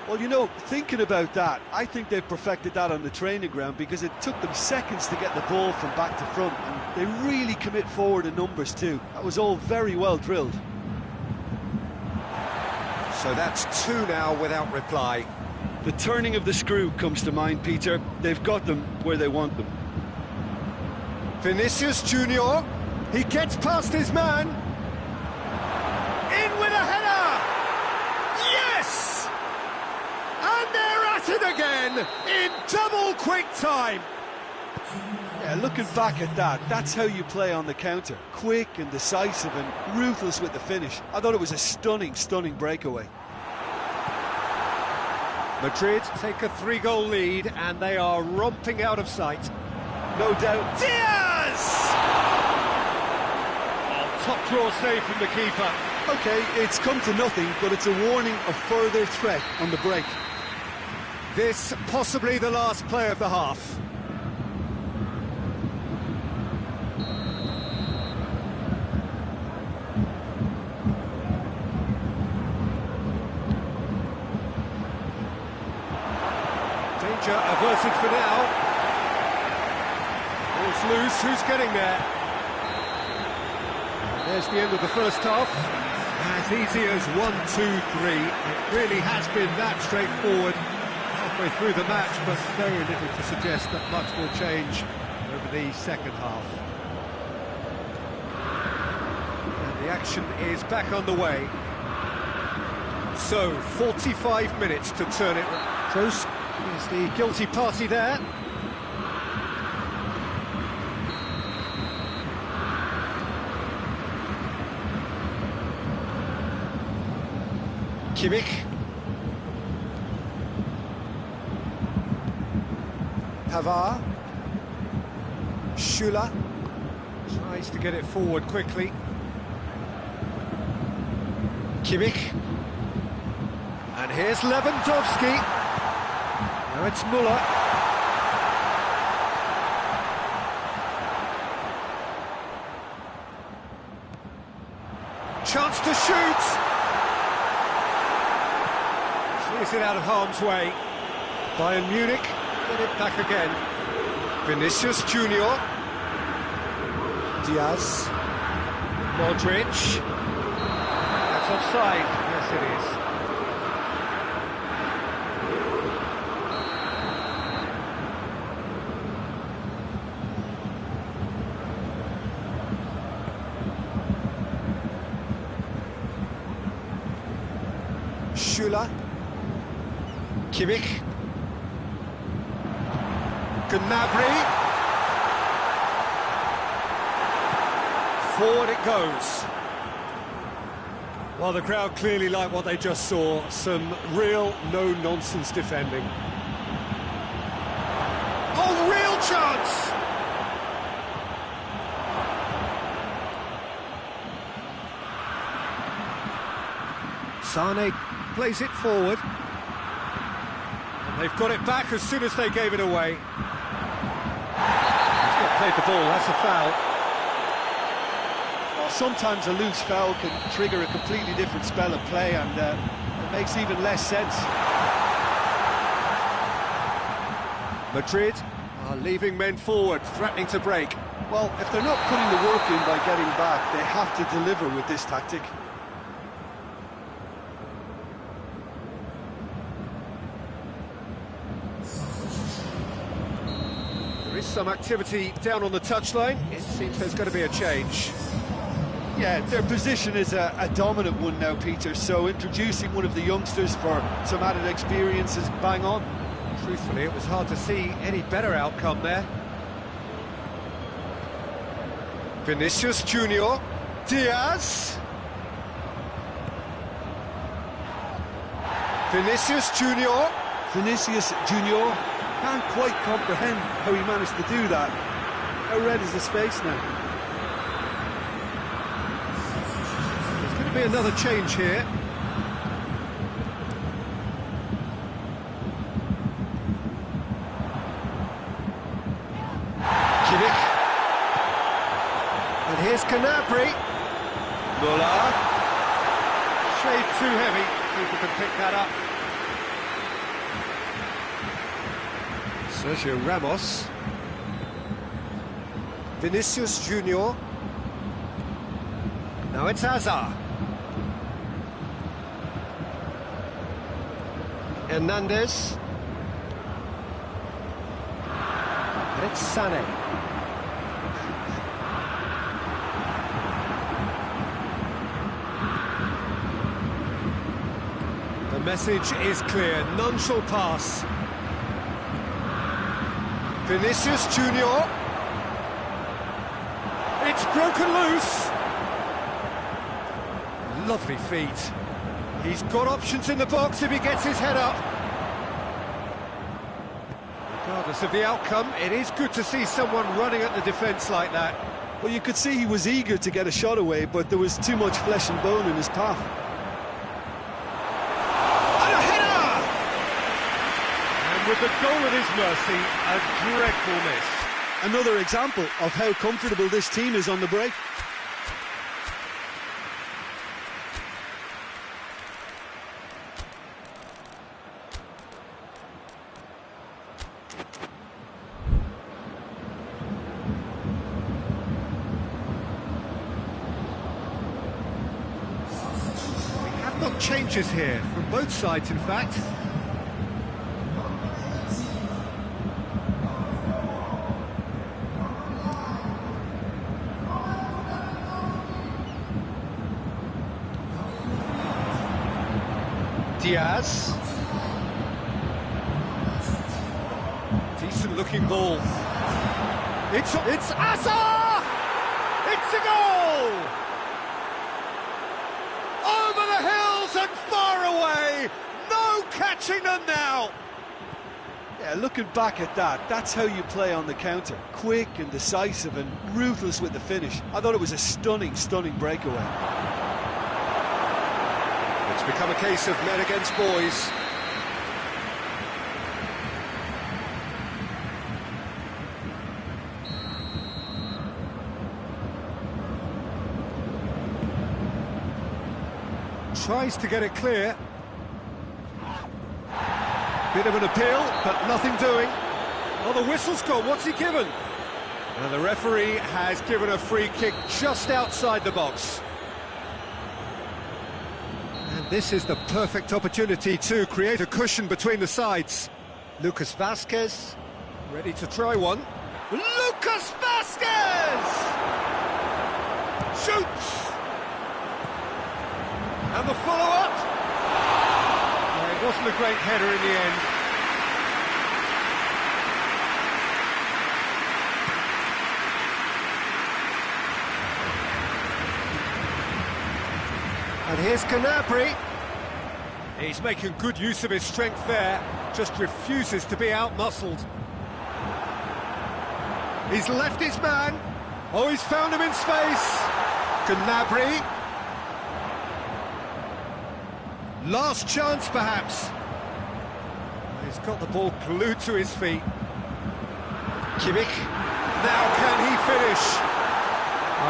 Well, you know, thinking about that, I think they've perfected that on the training ground because it took them seconds to get the ball from back to front, and they really commit forward in numbers too. That was all very well drilled. So that's 2 now without reply. The turning of the screw comes to mind, Peter. They've got them where they want them. Vinicius Junior, he gets past his man. In with a header! Yes! And they're at it again in double quick time. Yeah, looking back at that, that's how you play on the counter. Quick and decisive and ruthless with the finish. I thought it was a stunning, stunning breakaway. Madrid take a 3-goal lead and they are romping out of sight. No doubt. Diaz! Oh, top draw save from the keeper. OK, it's come to nothing, but it's a warning of further threat on the break. This possibly the last play of the half. Danger averted for now. Ball's loose, who's getting there? There's the end of the first half. As easy as 1-2-3. It really has been that straightforward halfway through the match, but very little to suggest that much will change over the second half. And the action is back on the way. So, 45 minutes to turn it. Kroos is the guilty party there. Kimmich. Pavard. Schüller tries to get it forward quickly. Kimmich. And here's Lewandowski. Now it's Müller. Chance to shoot. Clears it out of harm's way. Bayern Munich get it back again. Vinicius Junior. Diaz. Modric. That's offside. Yes, it is. Schüller. Kimmich. Gnabry. Forward it goes. Well, the crowd clearly like what they just saw. Some real no-nonsense defending. Oh, real chance! Sane plays it forward. And they've got it back as soon as they gave it away. He's not played the ball, that's a foul. Well, sometimes a loose foul can trigger a completely different spell of play, and it makes even less sense. Madrid are leaving men forward, threatening to break. Well, if they're not putting the work in by getting back, they have to deliver with this tactic. some activity down on the touchline. It seems there's going to be a change. Yeah, their position is a dominant one now, Peter, so introducing one of the youngsters for some added experience is bang on. Truthfully, it was hard to see any better outcome there. Vinicius Junior, Diaz. Vinicius Junior. Vinicius Junior can't quite comprehend how he managed to do that. How red is his face now? There's going to be another change here. Kimmich. And here's Canabry. Muller. Shade too heavy. People can pick that up. Sergio Ramos. Vinicius Junior. Now it's Hazard. Hernandez. And it's Sané. The message is clear, none shall pass. Vinicius Junior. It's broken loose. Lovely feet. He's got options in the box if he gets his head up. Regardless of the outcome, it is good to see someone running at the defence like that. Well, you could see he was eager to get a shot away, but there was too much flesh and bone in his path. With the goal at his mercy, a dreadful miss. Another example of how comfortable this team is on the break. We have got changes here, from both sides in fact. Diaz. Decent looking ball. It's Hazard! It's a goal! Over the hills and far away! No catching them now! Yeah, looking back at that, that's how you play on the counter. Quick and decisive and ruthless with the finish. I thought it was a stunning, stunning breakaway. It's become a case of men against boys. Tries to get it clear. Bit of an appeal, but nothing doing. Oh, the whistle's gone. What's he given? And the referee has given a free kick just outside the box. This is the perfect opportunity to create a cushion between the sides. Lucas Vazquez, ready to try one. Lucas Vazquez! Shoots! And the follow-up? Oh, it wasn't a great header in the end. And here's Canabry. He's making good use of his strength there, just refuses to be out-muscled. He's left his man. Oh, he's found him in space. Canabry. Last chance, perhaps. He's got the ball glued to his feet. Kimmich. Now can he finish?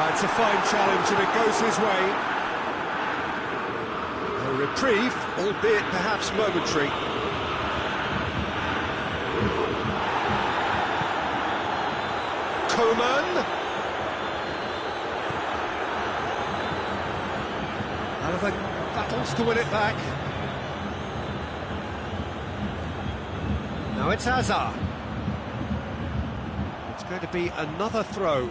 It's a fine challenge and it goes his way. A reprieve, albeit perhaps momentary. Coman. Alava battles to win it back. Now it's Hazard. It's going to be another throw.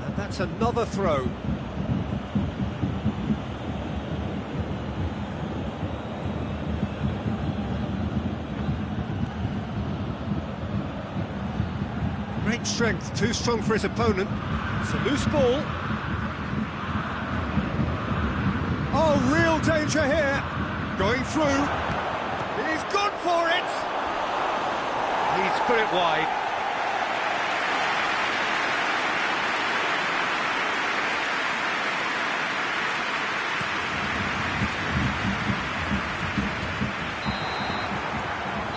And that's another throw. Great strength, too strong for his opponent. It's a loose ball. Oh, real danger here. Going through. He's gone for it. He's put it wide.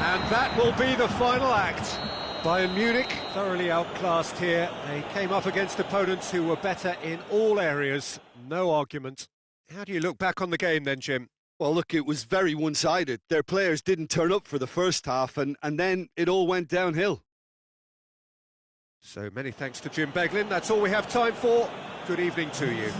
And that will be the final act. Bayern Munich, thoroughly outclassed here. They came up against opponents who were better in all areas. No argument. How do you look back on the game then, Jim? Well, look, it was very one-sided. Their players didn't turn up for the first half, and then it all went downhill. So many thanks to Jim Beglin. That's all we have time for. Good evening to you.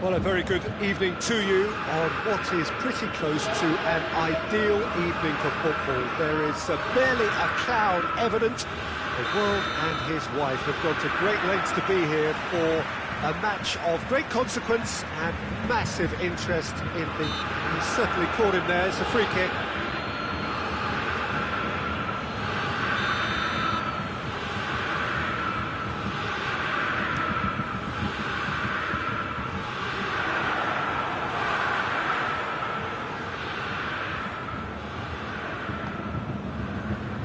Well, a very good evening to you on what is pretty close to an ideal evening for football. There is barely a cloud evident. The world and his wife have gone to great lengths to be here for a match of great consequence and massive interest in the... He's certainly caught him there. It's a free kick.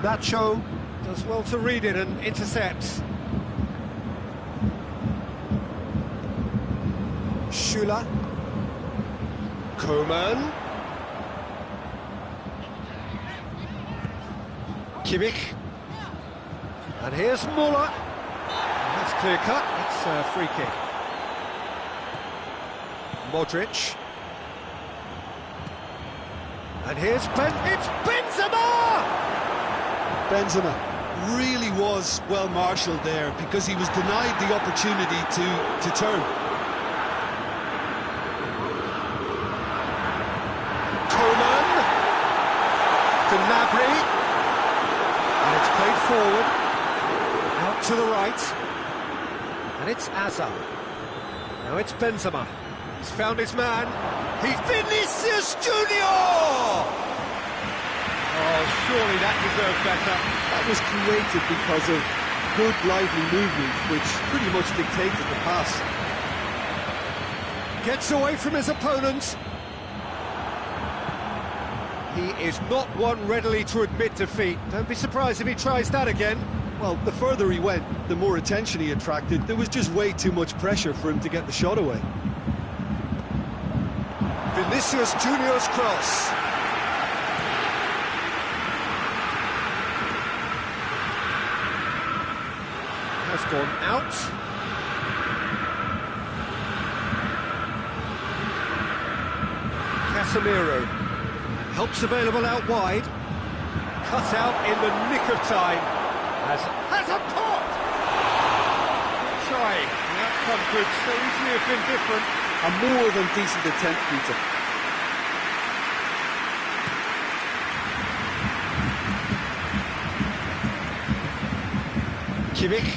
Nacho does well to read it and intercepts. Schüller. Koeman. Kimmich. And here's Muller. That's clear cut. It's a free kick. Modric. And here's it's Benzema! Benzema really was well marshalled there because he was denied the opportunity to turn. Koeman to Gnabry, and it's played forward, out to the right, and it's Hazard. Now it's Benzema. He's found his man. He's Vinicius Junior. Oh, surely that deserved better. That was created because of good, lively movement, which pretty much dictated the pass. Gets away from his opponent. He is not one readily to admit defeat. Don't be surprised if he tries that again. Well, the further he went, the more attention he attracted. There was just way too much pressure for him to get the shot away. Vinicius Junior's cross. Has gone out. Casemiro. Help's available out wide. Cut out in the nick of time. Has a pot! Try. The outcome could so easily have been different. A more than decent attempt, Peter. Kimmich.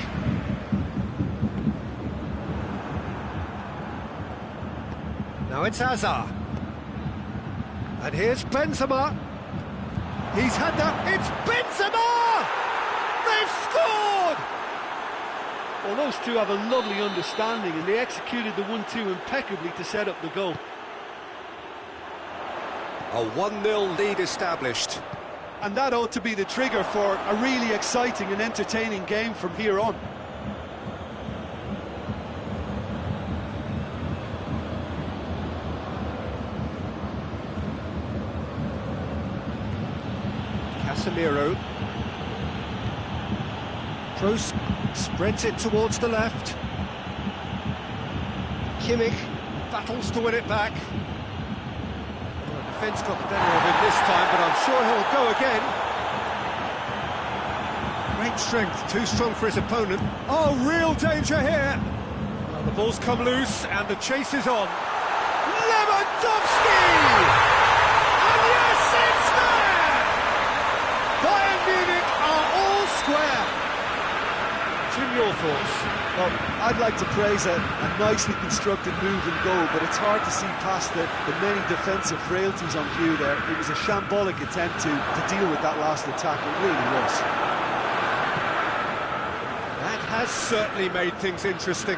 Now it's Hazard. And here's Benzema. He's had that. It's Benzema! They've scored! Well, those two have a lovely understanding, and they executed the 1-2 impeccably to set up the goal. A 1-0 lead established. And that ought to be the trigger for a really exciting and entertaining game from here on. Casemiro. Kroos spreads it towards the left. Kimmich battles to win it back. Well, the defence got the better of him this time, but I'm sure he'll go again. Great strength, too strong for his opponent. Oh, real danger here. Well, the ball's come loose and the chase is on. Lewandowski! And yes, it's there! Bayern Munich are all square. Jim, your thoughts? Well, I'd like to praise a nicely constructed move and goal, but it's hard to see past the many defensive frailties on view there. It was a shambolic attempt to deal with that last attack, it really was. That has certainly made things interesting.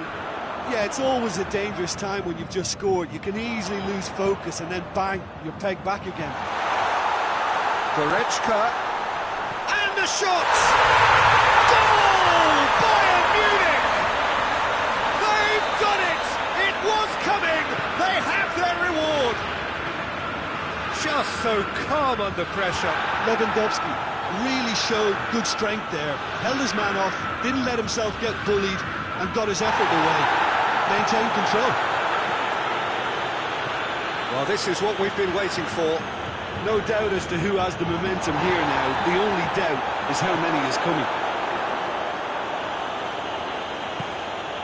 Yeah, it's always a dangerous time when you've just scored. You can easily lose focus and then bang, you're pegged back again. Goretzka, and the shot! Goal! Bayern Munich! They've done it! It was coming! They have their reward! Just so calm under pressure. Lewandowski really showed good strength there. Held his man off, didn't let himself get bullied, and got his effort away. Maintained control. Well, this is what we've been waiting for. No doubt as to who has the momentum here now. The only doubt is how many is coming.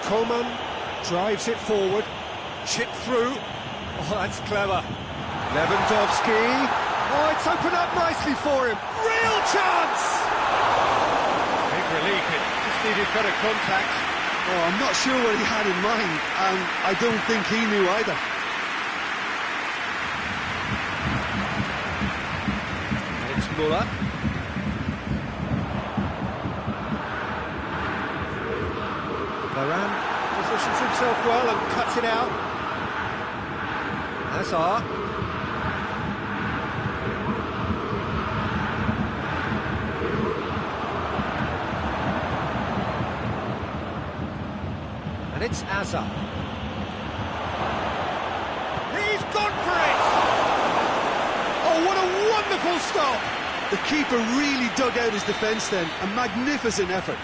Coman drives it forward, chip through. Oh, that's clever. Lewandowski. Oh, it's opened up nicely for him. Real chance! Big relief, it just needed better contact. Oh, I'm not sure what he had in mind, and I don't think he knew either. It's Muller. Varane positions himself well and cuts it out. Hazard. And it's Hazard. He's gone for it! Oh, what a wonderful stop! The keeper really dug out his defence then. A magnificent effort.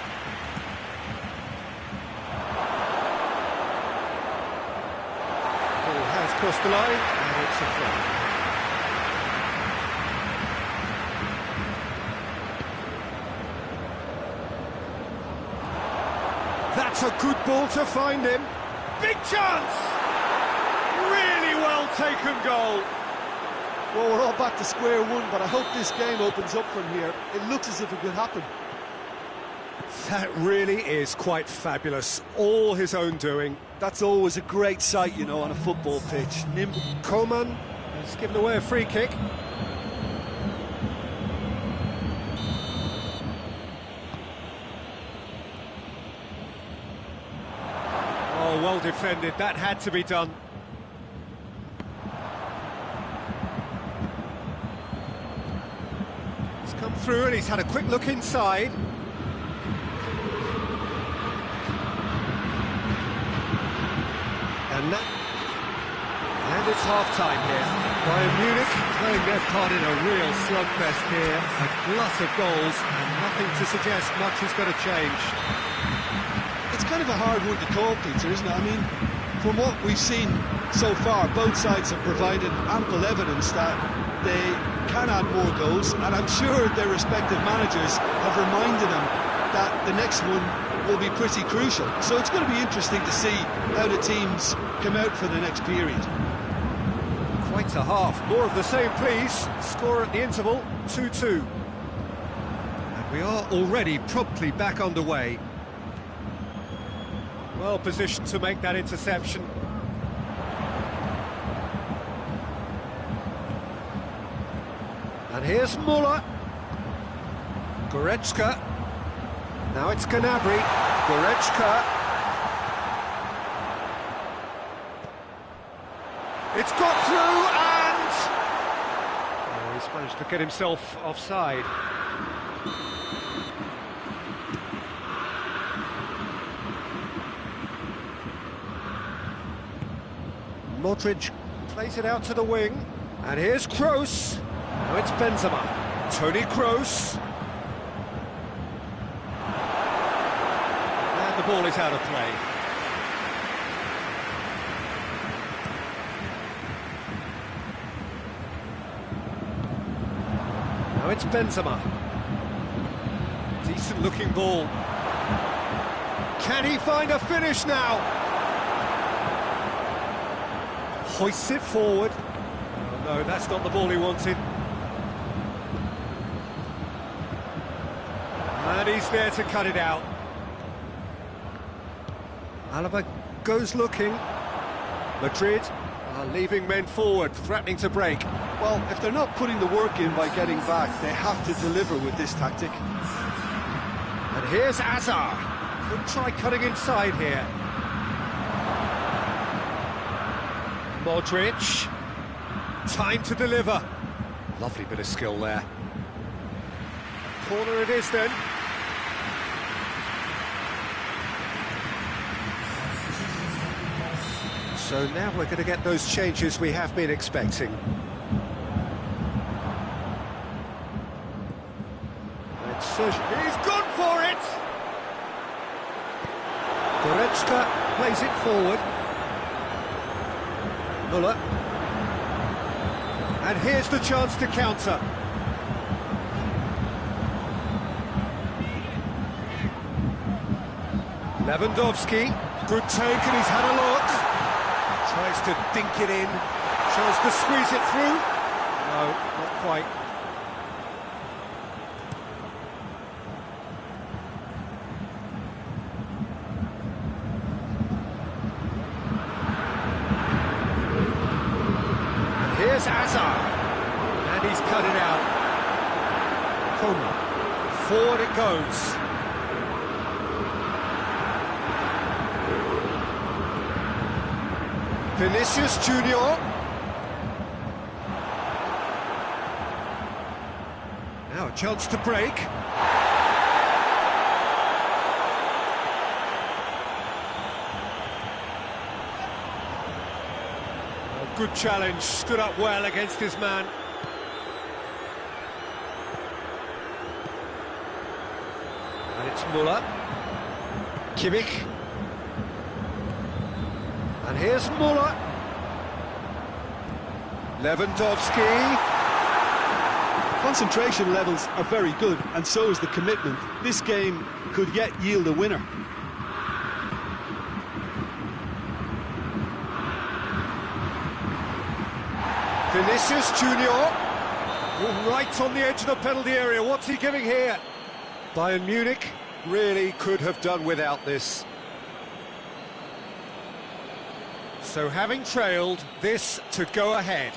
Ball has crossed the line, and it's a throw. That's a good ball to find him. Big chance! Really well taken goal. Well, we're all back to square one, but I hope this game opens up from here. It looks as if it could happen. That really is quite fabulous. All his own doing. That's always a great sight, you know, on a football pitch. Nimble. Coman has given away a free kick. Oh, well defended. That had to be done. He's come through and he's had a quick look inside. And And it's half-time here. Bayern Munich Playing their part in a real slugfest here, a glut of goals, and nothing to suggest much is going to change. It's kind of a hard one to call, Peter, isn't it? I mean, from what we've seen so far, both sides have provided ample evidence that they can add more goals, and I'm sure their respective managers have reminded them that the next one will be pretty crucial. So it's going to be interesting to see how the teams come out for the next period. Quite a half. More of the same, please. Score at the interval, 2-2. And we are already promptly back underway. Well positioned to make that interception. And here's Muller. Goretzka. Now it's Gnabry. Goretzka. It's got through and... Oh, he's managed to get himself offside. Modric plays it out to the wing. And here's Kroos. Now it's Benzema. Toni Kroos. And the ball is out of play. Now it's Benzema. Decent looking ball. Can he find a finish now? Hoists it forward. Oh, no, that's not the ball he wanted. And he's there to cut it out. Alaba goes looking. Madrid are leaving men forward, threatening to break. Well, if they're not putting the work in by getting back, they have to deliver with this tactic. And here's Hazard. Could try cutting inside here. Modric. Time to deliver. Lovely bit of skill there. Corner it is then. So now we're going to get those changes we have been expecting. He's gone for it! Goretzka plays it forward. Muller. And here's the chance to counter. Lewandowski. Good take and he's had a look. Tries to dink it in. Tries to squeeze it through. No, not quite. Here's Hazard, and he's cut it out. Coleman, forward it goes. Vinicius Junior. Now a chance to break. Good challenge, stood up well against his man. And it's Muller. Kimmich. And here's Muller. Lewandowski. Concentration levels are very good, and so is the commitment. This game could yet yield a winner. Vinicius Junior. Right on the edge of the penalty area. What's he giving here? Bayern Munich really could have done without this. So having trailed, this to go ahead.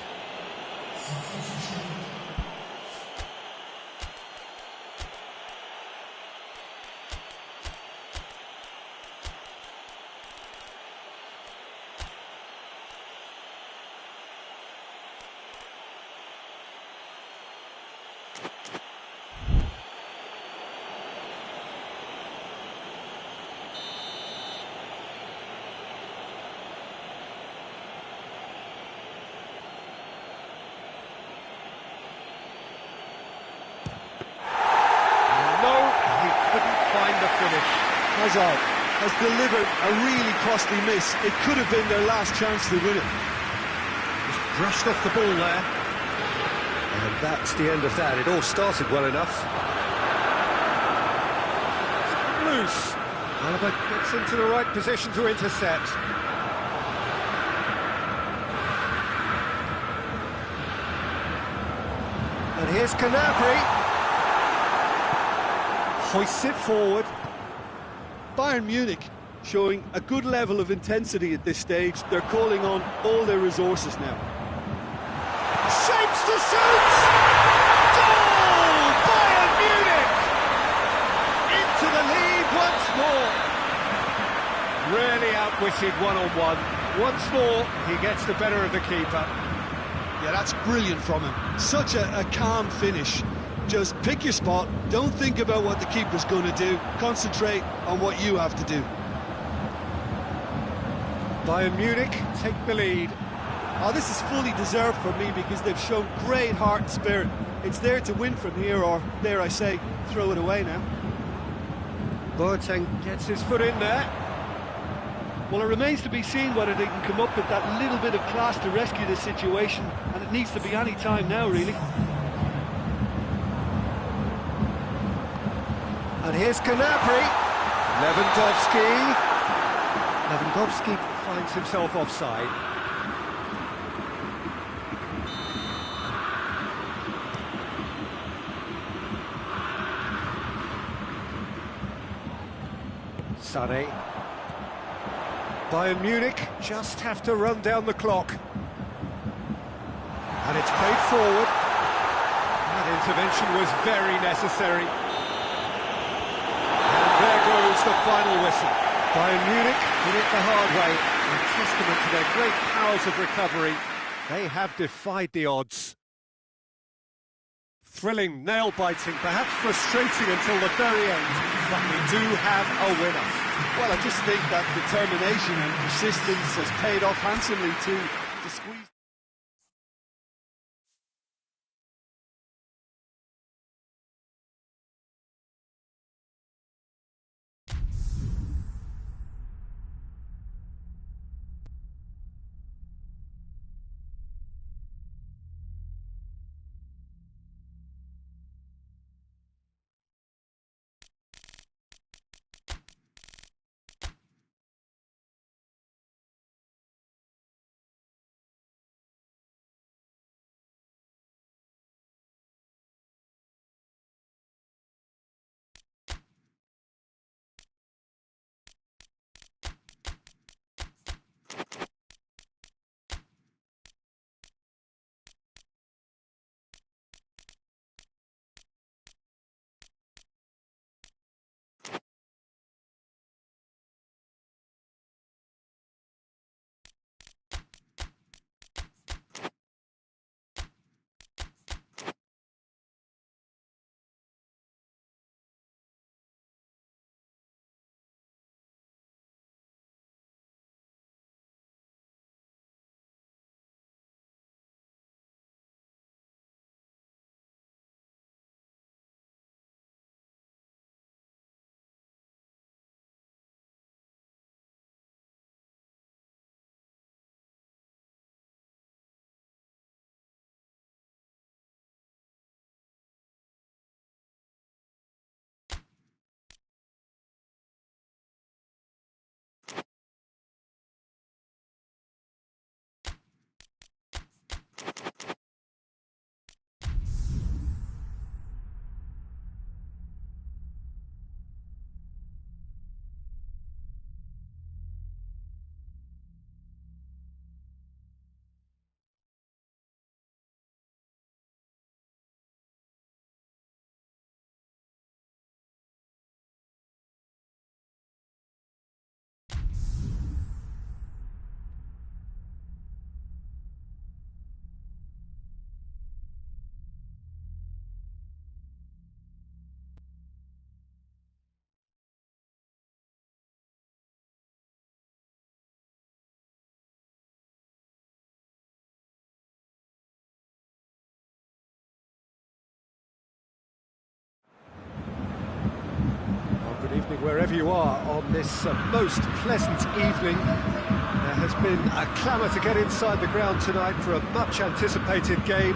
Hazard has delivered a really costly miss. It could have been their last chance to win it. Just brushed off the ball there. And that's the end of that. It all started well enough. Loose. Alaba gets into the right position to intercept. And here's Canapri. Hoists it forward. Bayern Munich showing a good level of intensity at this stage. They're calling on all their resources now. Shapes to shoot! Goal! Bayern Munich! Into the lead once more. Really outwitted one-on-one. Once more, he gets the better of the keeper. Yeah, that's brilliant from him. Such a calm finish. Just pick your spot, don't think about what the keeper's going to do, concentrate on what you have to do. Bayern Munich take the lead. Oh, this is fully deserved for me because they've shown great heart and spirit. It's there to win from here, or, dare I say, throw it away now. Boateng gets his foot in there. Well, it remains to be seen whether they can come up with that little bit of class to rescue this situation, and it needs to be any time now, really. And here's Canapri. Lewandowski. Lewandowski finds himself offside. Sané. Bayern Munich just have to run down the clock. And it's played forward. That intervention was very necessary. There goes the final whistle. Bayern Munich did it the hard way. A testament to their great powers of recovery. They have defied the odds. Thrilling, nail-biting, perhaps frustrating until the very end. But we do have a winner. Well, I just think that determination and persistence has paid off handsomely to squeeze. wherever you are on this most pleasant evening. There has been a clamour to get inside the ground tonight for a much-anticipated game.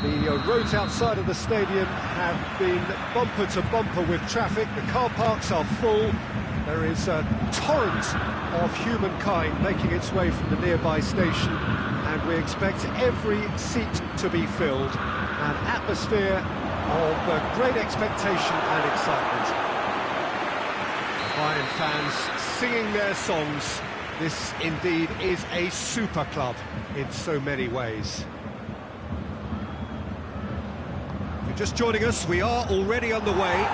The roads outside of the stadium have been bumper to bumper with traffic. The car parks are full. There is a torrent of humankind making its way from the nearby station, and we expect every seat to be filled. An atmosphere of great expectation and excitement. Bayern fans singing their songs. This indeed is a super club in so many ways. If you're just joining us, we are already on the way.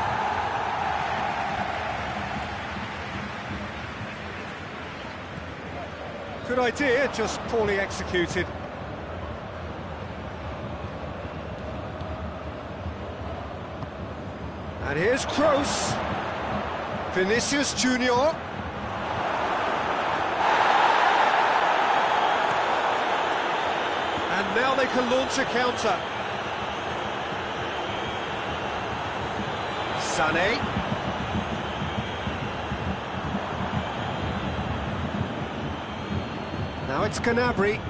Good idea, just poorly executed. And here's Kroos. Vinicius Junior. And now they can launch a counter. Sané. Now it's Gnabry.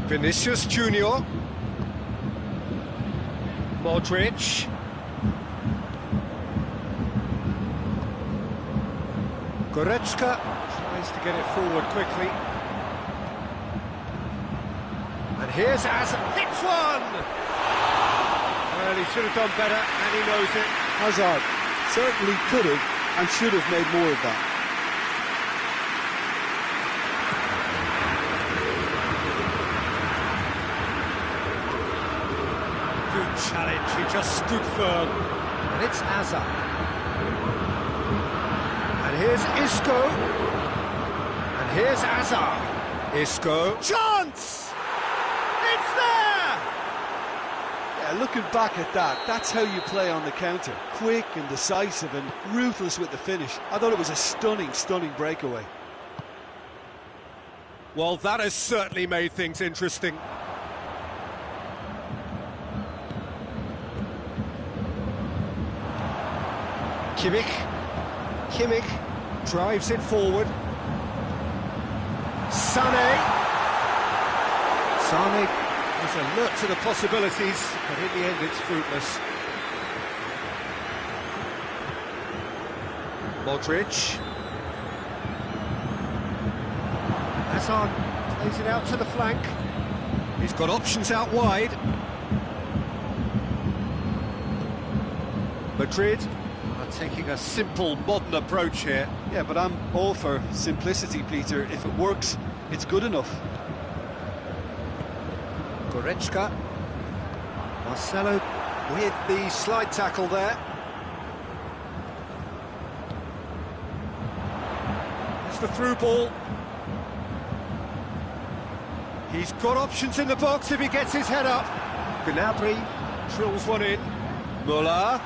Vinicius Junior. Modric. Goretzka tries to get it forward quickly. And here's Hazard, hits one! Well, he should have done better, and he knows it. Hazard certainly could have and should have made more of that. Good challenge, he just stood firm. And it's Hazard. And here's Isco. And here's Hazard. Isco. Chance! It's there! Yeah, looking back at that, that's how you play on the counter. Quick and decisive and ruthless with the finish. I thought it was a stunning, stunning breakaway. Well, that has certainly made things interesting. Kimmich drives it forward. Sané is alert to the possibilities, but in the end it's fruitless. Modric. Hazard plays it out to the flank. He's got options out wide. Madrid are taking a simple, modern approach here. Yeah, but I'm all for simplicity, Peter. If it works, it's good enough. Goretzka. Marcelo with the slide tackle there. It's the through ball. He's got options in the box if he gets his head up. Gnabry drills one in. Müller.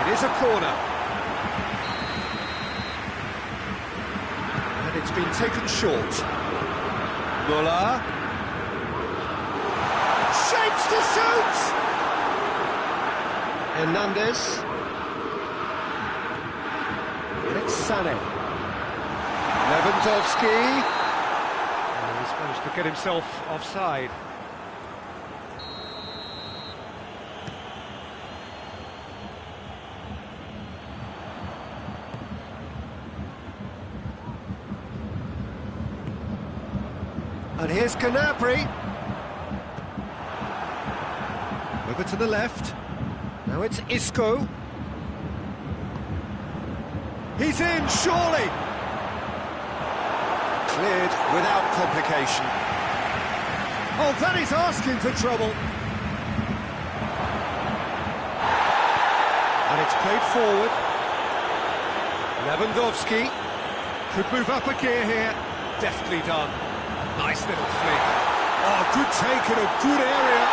It is a corner. And it's been taken short. Müller. Shapes to shoot! Hernandez. And it's Sané. Lewandowski. Oh, he's managed to get himself offside. And here's Gnabry. Over to the left. Now it's Isco. He's in, surely. Cleared without complication. Oh, that is asking for trouble. And it's played forward. Lewandowski could move up a gear here. Deftly done. Nice little flick. Oh, good take in a good area.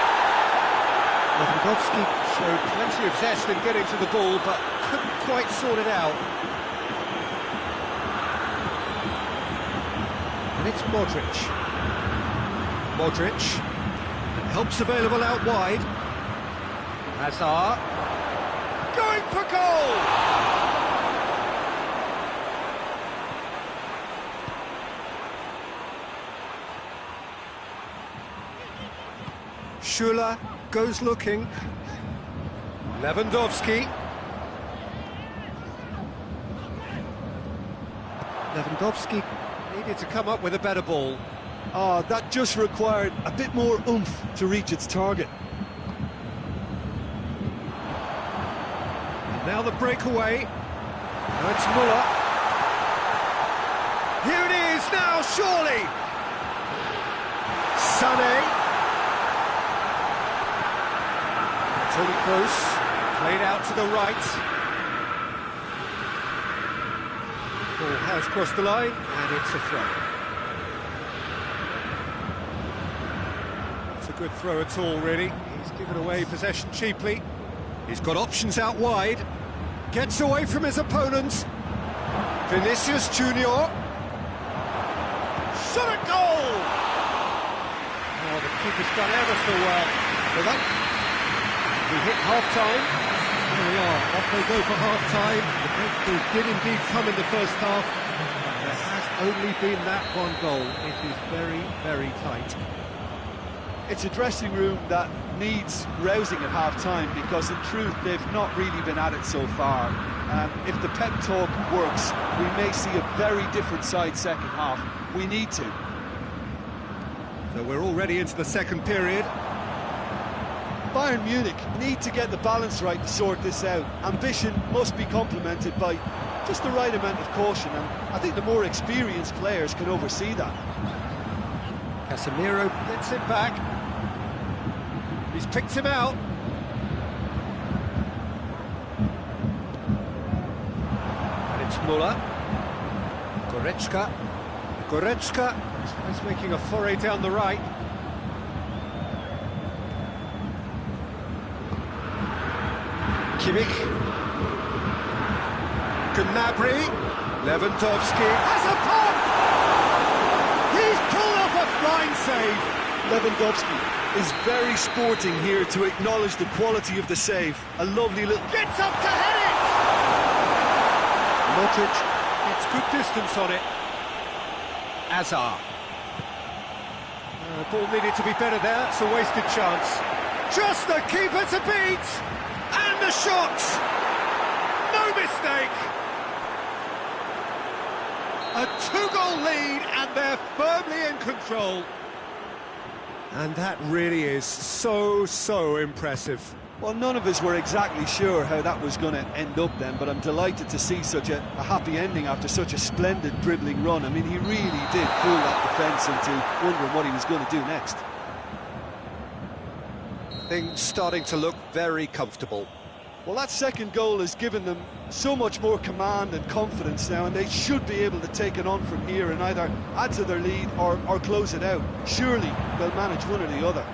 Lewandowski showed plenty of zest in getting to the ball, but couldn't quite sort it out. And it's Modric. Modric. And help's available out wide. Hazard. going for goal! Schüller goes looking. Lewandowski. Lewandowski needed to come up with a better ball. Ah, that just required a bit more oomph to reach its target. And now the breakaway. Now it's Müller. Here it is now, surely! Sané. Toni Kroos, played out to the right. Ball has crossed the line, and it's a throw. It's a good throw at all, really. He's given away possession cheaply. He's got options out wide. Gets away from his opponent. Vinicius Junior. Shot at goal! Oh, the keeper's done ever so well. Well, that... We hit half-time. There we are, off they go for half-time. The breakthrough did indeed come in the first half. There has only been that one goal. It is very, very tight. It's a dressing room that needs rousing at half-time because, in truth, they've not really been at it so far. If the pep talk works, we may see a very different side second half. We need to. So we're already into the second period. Bayern Munich need to get the balance right to sort this out. Ambition must be complemented by just the right amount of caution, and I think the more experienced players can oversee that. Casemiro gets it back. He's picked him out. And it's Müller. Goretzka is making a foray down the right. Kimmich. Gnabry. Lewandowski has a pop! He's pulled off a fine save. Lewandowski is very sporting here to acknowledge the quality of the save. A lovely little... Gets up to head it! Modric gets good distance on it. Hazard. The ball needed to be better there. It's a wasted chance. Just the keeper to beat! And the shot! No mistake! A two-goal lead, and they're firmly in control. And that really is so impressive. Well, none of us were exactly sure how that was going to end up then, but I'm delighted to see such a happy ending after such a splendid dribbling run. I mean, he really did fool that defence into wondering what he was going to do next. Things starting to look very comfortable. Well, that second goal has given them so much more command and confidence now, and they should be able to take it on from here and either add to their lead or close it out. Surely they'll manage one or the other.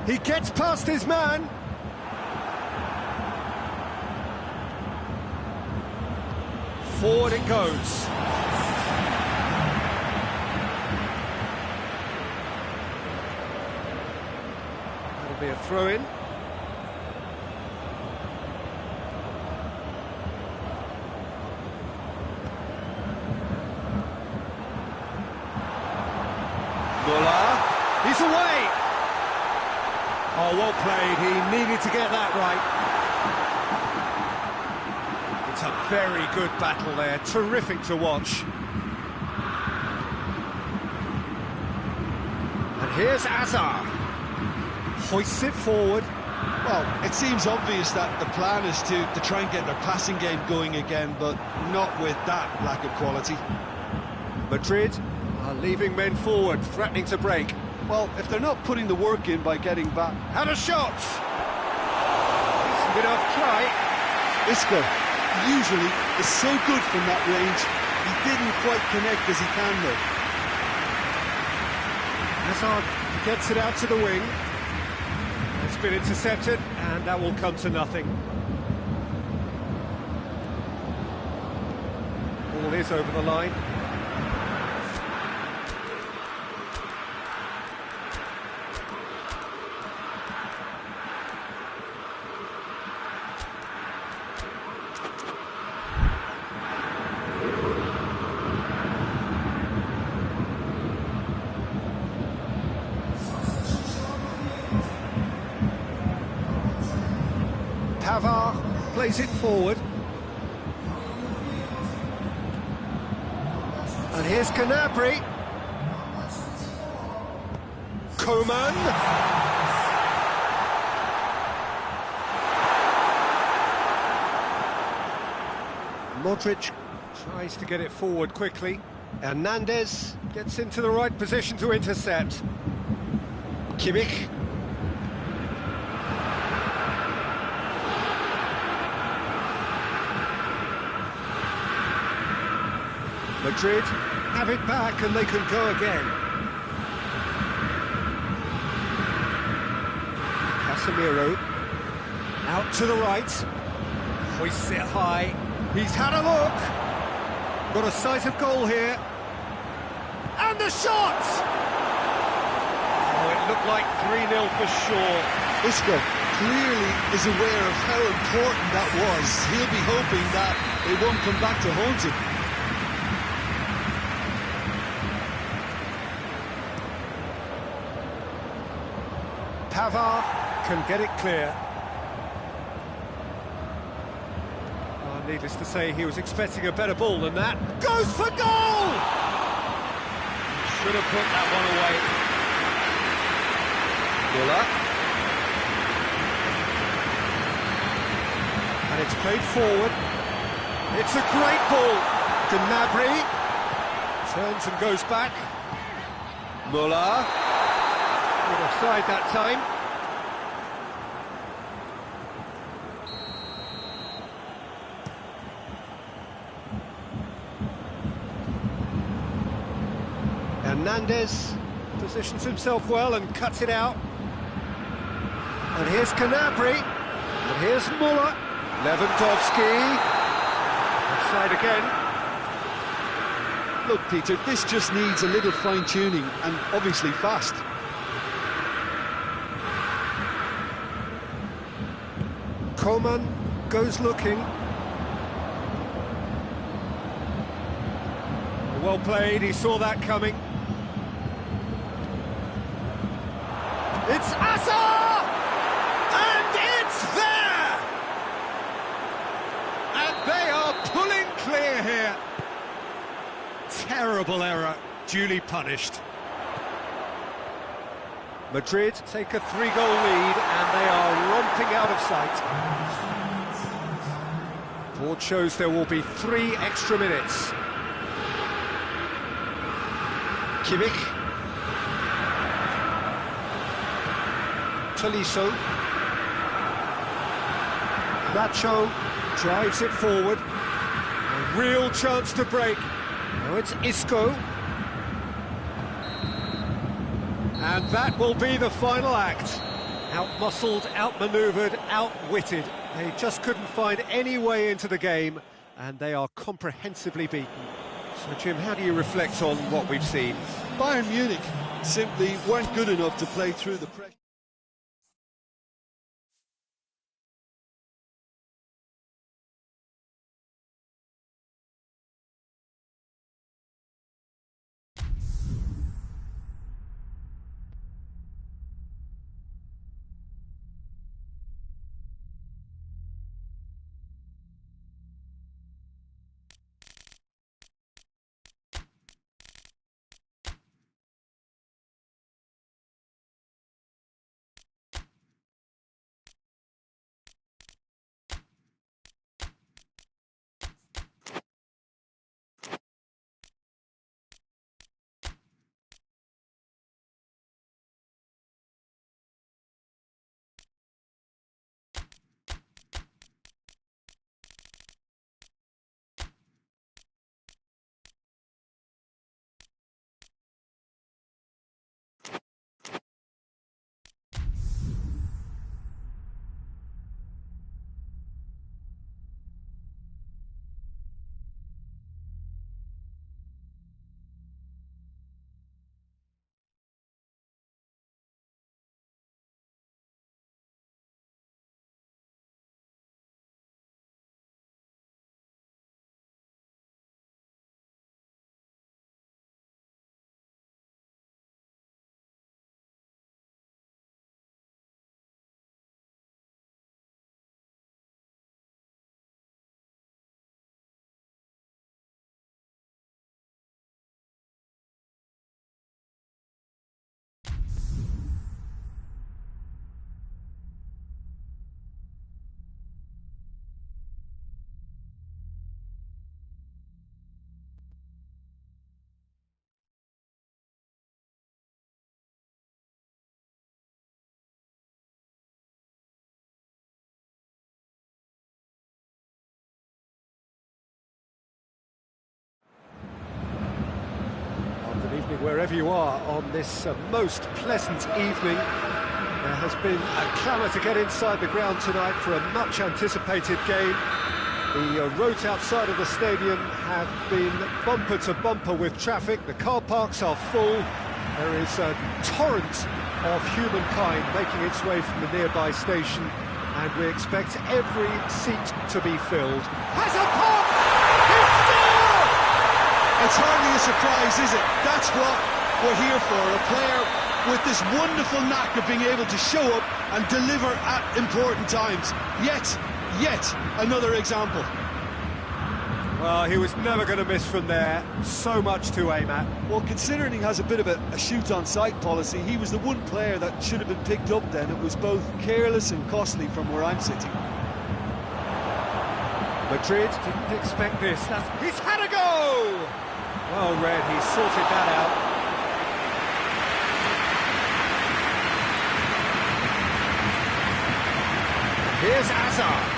He gets past his man. Forward it goes. That'll be a throw-in. Müller, he's away! Oh, well played, he needed to get that right. It's a very good battle there, terrific to watch. And here's Hazard. Hoists it forward. Well, it seems obvious that the plan is to try and get their passing game going again, but not with that lack of quality. Madrid are leaving men forward, threatening to break. Well, if they're not putting the work in by getting back... Had a shot! Decent enough try. Isco usually is so good from that range. He didn't quite connect as he can, though. Hazard gets it out to the wing. It's been intercepted, and that will come to nothing. Ball is over the line. Pavard plays it forward. And here's Gnabry. Coman. Modric tries to get it forward quickly. Hernandez gets into the right position to intercept. Kimmich. Madrid have it back and they can go again. Casemiro out to the right, hoists it high. He's had a look, got a sight of goal here, and the shot! Oh, it looked like 3-0 for sure. Isco clearly is aware of how important that was. He'll be hoping that it won't come back to haunt him. Pavard can get it clear. Needless to say, he was expecting a better ball than that. Goes for goal! Should have put that one away. Muller. And it's played forward. It's a great ball. Gnabry turns and goes back. Muller. Good offside that time. Hernandez positions himself well and cuts it out. And here's Gnabry. And here's Muller. Lewandowski. Offside again. Look, Peter, this just needs a little fine-tuning, and obviously fast. Coman goes looking. Well played, he saw that coming. It's Asa! And it's there! And they are pulling clear here. Terrible error, duly punished. Madrid take a 3-goal lead and they are romping out of sight. Board shows there will be 3 extra minutes. Kimmich. Tolisso. Nacho drives it forward. A real chance to break. Now it's Isco. And that will be the final act. Out-muscled, out-manoeuvred, outwitted. They just couldn't find any way into the game, and they are comprehensively beaten. So, Jim, how do you reflect on what we've seen? Bayern Munich simply weren't good enough to play through the pressure. wherever you are on this most pleasant evening. There has been a clamour to get inside the ground tonight for a much-anticipated game. The roads outside of the stadium have been bumper to bumper with traffic. The car parks are full. There is a torrent of humankind making its way from the nearby station, and we expect every seat to be filled. Has a pop! He scored! It's hardly a surprise, is it? That's what we're here for. A player with this wonderful knack of being able to show up and deliver at important times. Yet another example. Well, he was never going to miss from there. So much to aim at. Well, considering he has a bit of a shoot-on-sight policy, he was the one player that should have been picked up then. It was both careless and costly from where I'm sitting. Madrid didn't expect this. He's had a go! Well read, he sorted that out. Here's Hazard.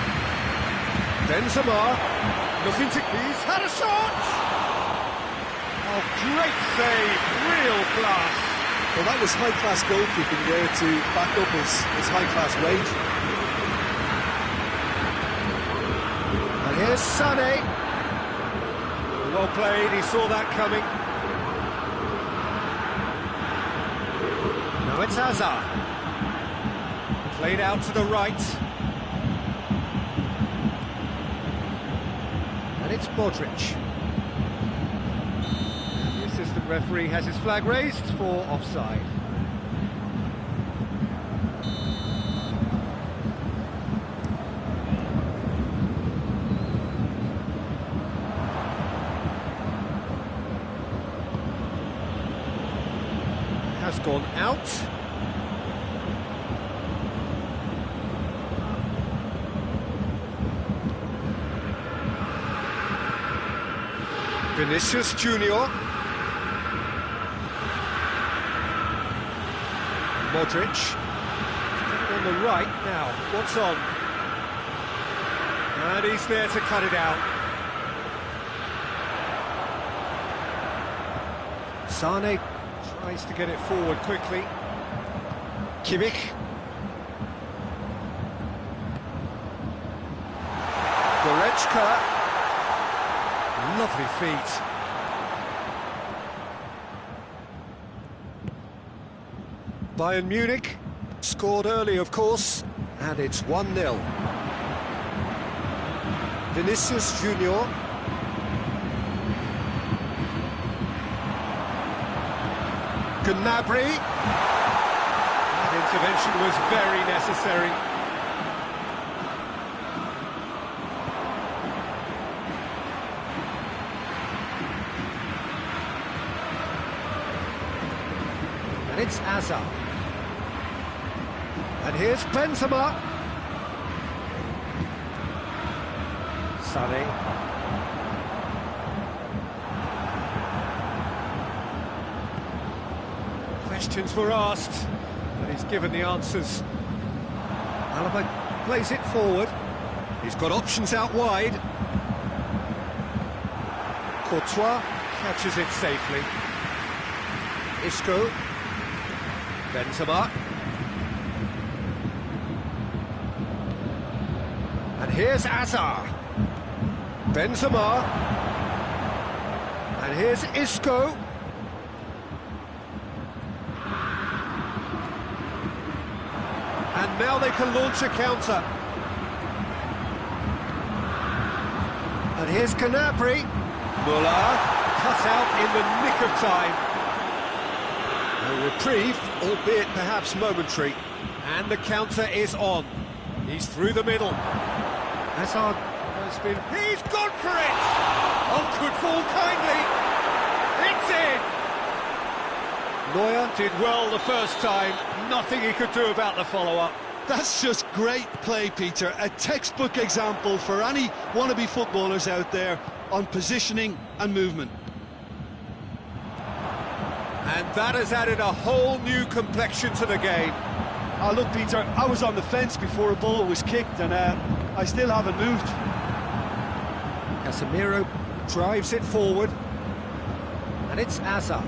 Benzema, looking to... He's had a shot! Oh, great save, real class. Well, that was high-class goalkeeping there to back up his high-class wage. And here's Sané. Well played, he saw that coming. Now it's Hazard. Played out to the right. And it's Modric. And the assistant referee has his flag raised for offside. Has gone out. Vinicius Junior. Modric. On the right now. What's on? And he's there to cut it out. Sané tries to get it forward quickly. Kimmich. Goretzka. Lovely feet. Bayern Munich scored early, of course, and it's 1-0. Vinicius Junior. Gnabry. That intervention was very necessary. And it's Hazard. And here's Benzema. Sané. Questions were asked, but he's given the answers. Alaba plays it forward. He's got options out wide. Courtois catches it safely. Isco. Benzema. And here's Hazard. Benzema. And here's Isco. And now they can launch a counter. And here's Gnabry. Muller cut out in the nick of time. A reprieve, albeit perhaps momentary. And the counter is on. He's through the middle. Hazard has been... He's gone for it! Oh, could fall kindly. It's in! Neuer did well the first time. Nothing he could do about the follow-up. That's just great play, Peter. A textbook example for any wannabe footballers out there on positioning and movement. And that has added a whole new complexion to the game. Oh, look, Peter, I was on the fence before a ball was kicked, and I still haven't moved. Casemiro drives it forward. And it's Hazard.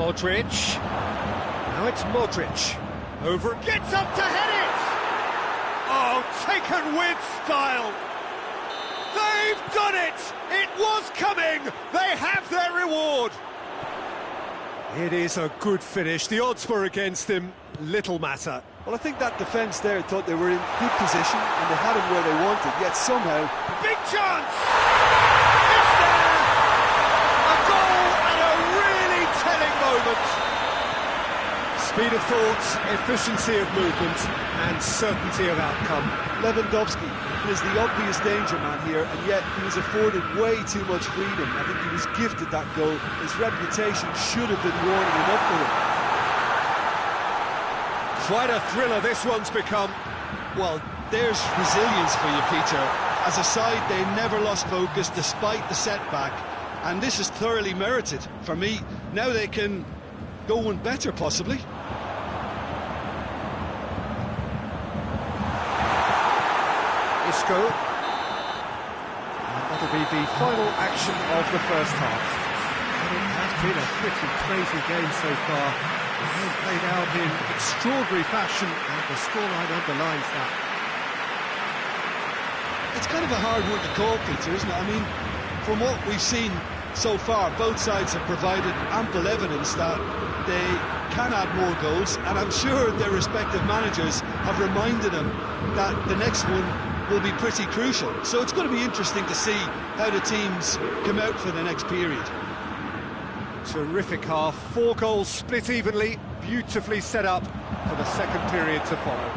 Modric. Now it's Modric. Over. Gets up to head it! Oh, taken with style! They've done it! It was coming! They have their reward! It is a good finish. The odds were against him. Little matter. Well, I think that defence there thought they were in good position and they had him where they wanted, yet somehow... Big chance! It's there! A goal at a really telling moment. Speed of thought, efficiency of movement, and certainty of outcome. Lewandowski is the obvious danger man here, and yet he was afforded way too much freedom. I think he was gifted that goal. His reputation should have been warning enough for him. Quite a thriller this one's become. Well, there's resilience for you, Peter. As a side, they never lost focus despite the setback, and this is thoroughly merited. For me, now they can go one better, possibly. Isco. And that'll be the final action of the first half. And it has been a pretty crazy game so far. The game played out in extraordinary fashion, and the scoreline underlines that. It's kind of a hard one to call, Peter, isn't it? I mean, from what we've seen so far, both sides have provided ample evidence that they can add more goals, and I'm sure their respective managers have reminded them that the next one will be pretty crucial. So it's going to be interesting to see how the teams come out for the next period. Terrific half, 4 goals split evenly, beautifully set up for the second period to follow.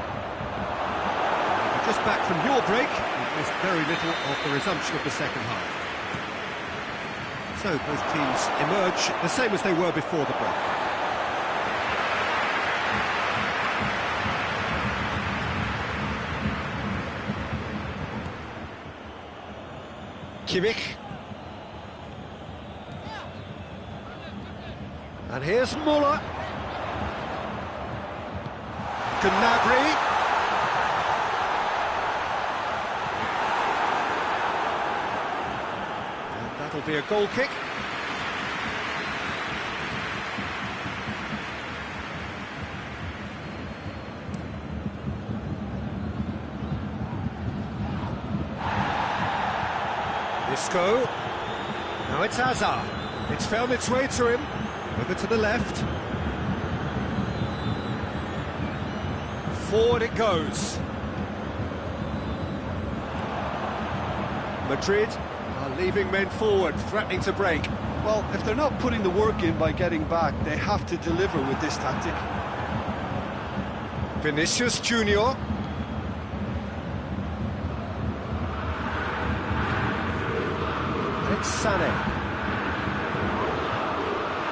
Just back from your break, you've missed very little of the resumption of the second half. So both teams emerge the same as they were before the break. Kimmich. And here's Muller. Gnabry. And that'll be a goal kick. Isco. Now it's Hazard. It's found its way to him. Over to the left. Forward it goes. Madrid are leaving men forward, threatening to break. Well, if they're not putting the work in by getting back, they have to deliver with this tactic. Vinicius Junior. It's Sané.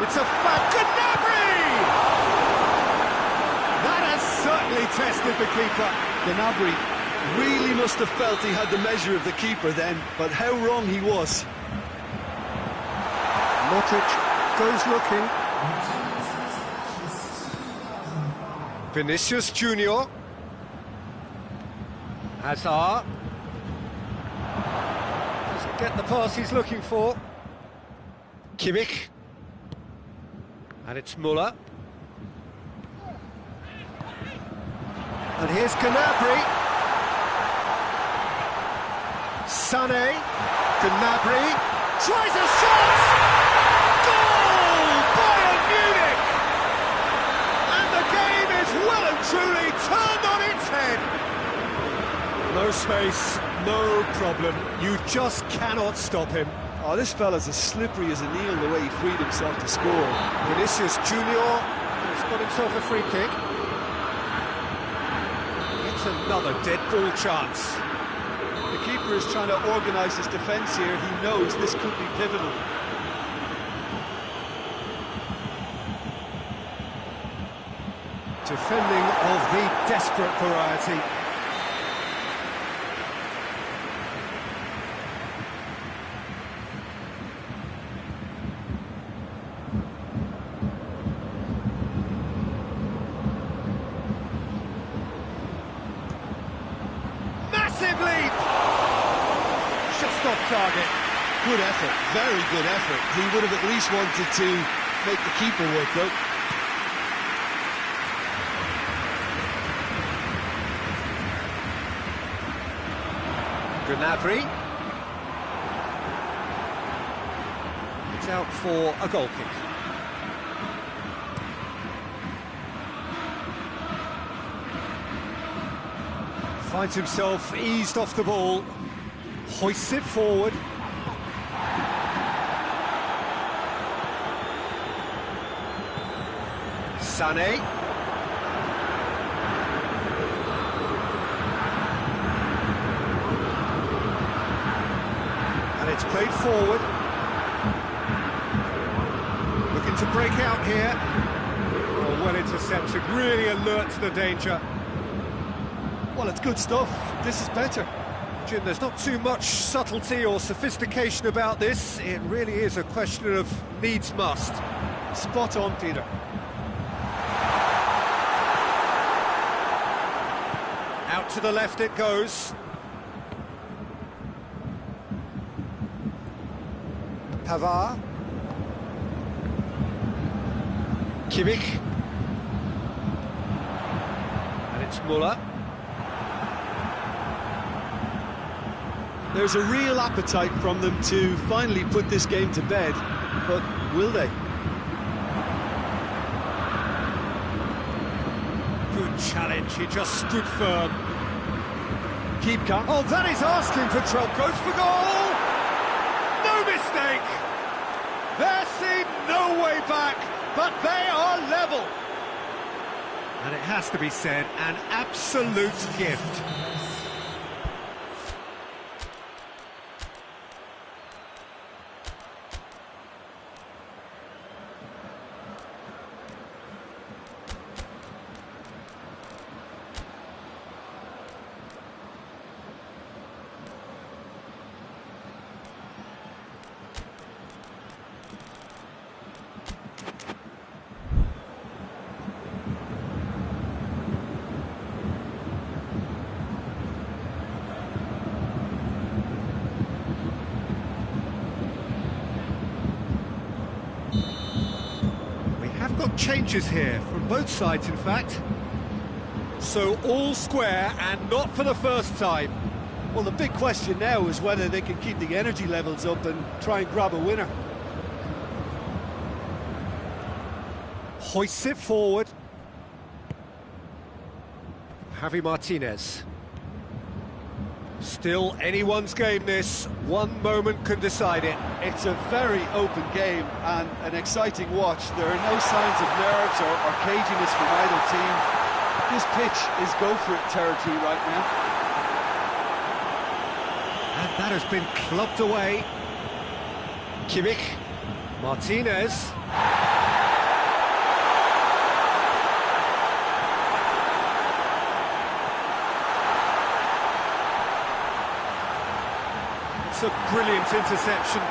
It's a fat Gnabry! That has certainly tested the keeper. Gnabry really must have felt he had the measure of the keeper then, but how wrong he was. Modric goes looking. Vinicius Junior. Hazard. Doesn't get the pass he's looking for. Kimmich. And it's Muller. And here's Gnabry. Sané. Gnabry. Tries a shot! Goal! Bayern Munich! And the game is well and truly turned on its head. No space, no problem. You just cannot stop him. Oh, this fella's as slippery as a nail the way he freed himself to score. Vinicius Junior has got himself a free kick. It's another dead ball chance. The keeper is trying to organise his defence here. He knows this could be pivotal. Defending of the desperate variety. Massive leap! Just off target. Good effort, very good effort. He would have at least wanted to make the keeper work, though. Gnabry. It's out for a goal kick. Finds himself eased off the ball, hoists it forward. Sané. And it's played forward. Looking to break out here. Well intercepted, really alert to the danger. Well, it's good stuff. This is better. Jim, there's not too much subtlety or sophistication about this. It really is a question of needs must. Spot on, Peter. Out to the left it goes. Pavard. Kimmich. And it's Muller. There's a real appetite from them to finally put this game to bed, but will they? Good challenge, he just stood firm. Keep calm. Oh, that is asking for trouble. Goes for goal! No mistake! There seemed no way back, but they are level. And it has to be said, an absolute gift. Got changes here from both sides, in fact. So all square and not for the first time. Well, the big question now is whether they can keep the energy levels up and try and grab a winner. Hoists it forward. Javi Martinez. Still anyone's game this. One moment can decide it. It's a very open game and an exciting watch. There are no signs of nerves or caginess from either team. This pitch is go-for-it territory right now. And that has been clubbed away. Kimmich. Martinez. It's a brilliant interception.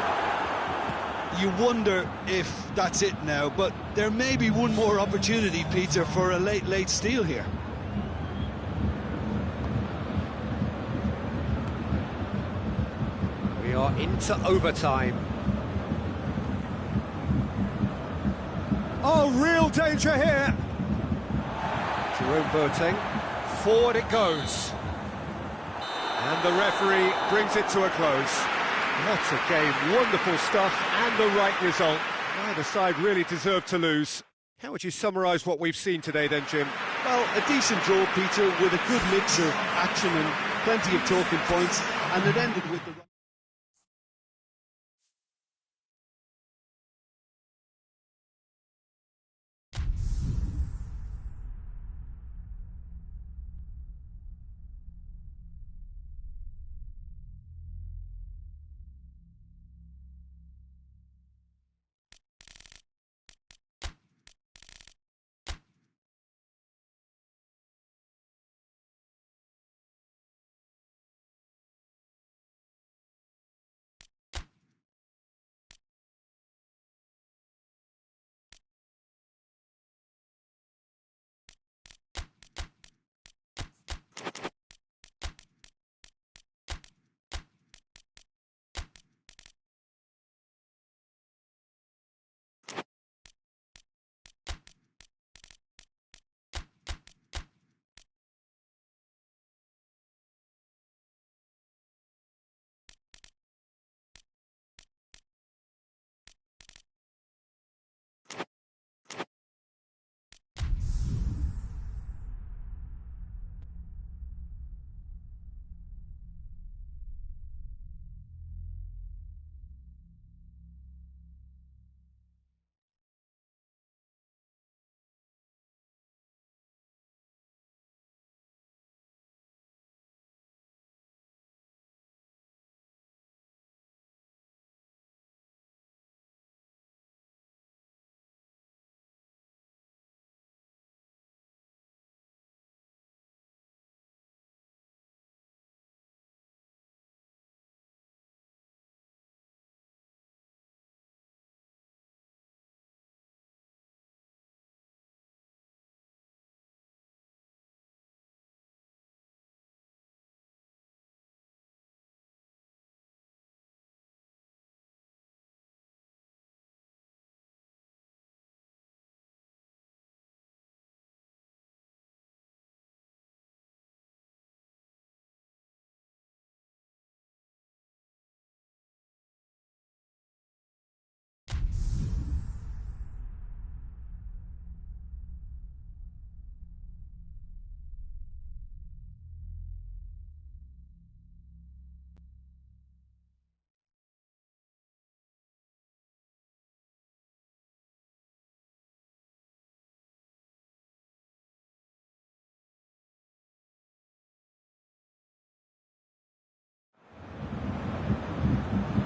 You wonder if that's it now, but there may be one more opportunity, Peter, for a late steal here. We are into overtime. Oh, real danger here. Jerome Boateng. Forward it goes. And the referee brings it to a close. What a game, wonderful stuff, and the right result. Neither side really deserved to lose. How would you summarise what we've seen today then, Jim? Well, a decent draw, Peter, with a good mix of action and plenty of talking points, and it ended with the...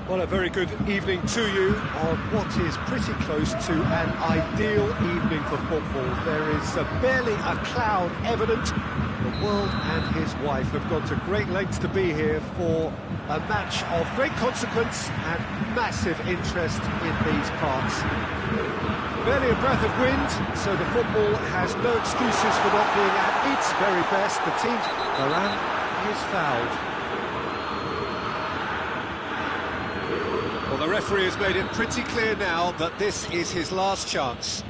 Well, a very good evening to you on what is pretty close to an ideal evening for football. There is barely a cloud evident. The world and his wife have gone to great lengths to be here for a match of great consequence and massive interest in these parts. Barely a breath of wind, so the football has no excuses for not being at its very best. The team's Varane is fouled. Well, the referee has made it pretty clear now that this is his last chance.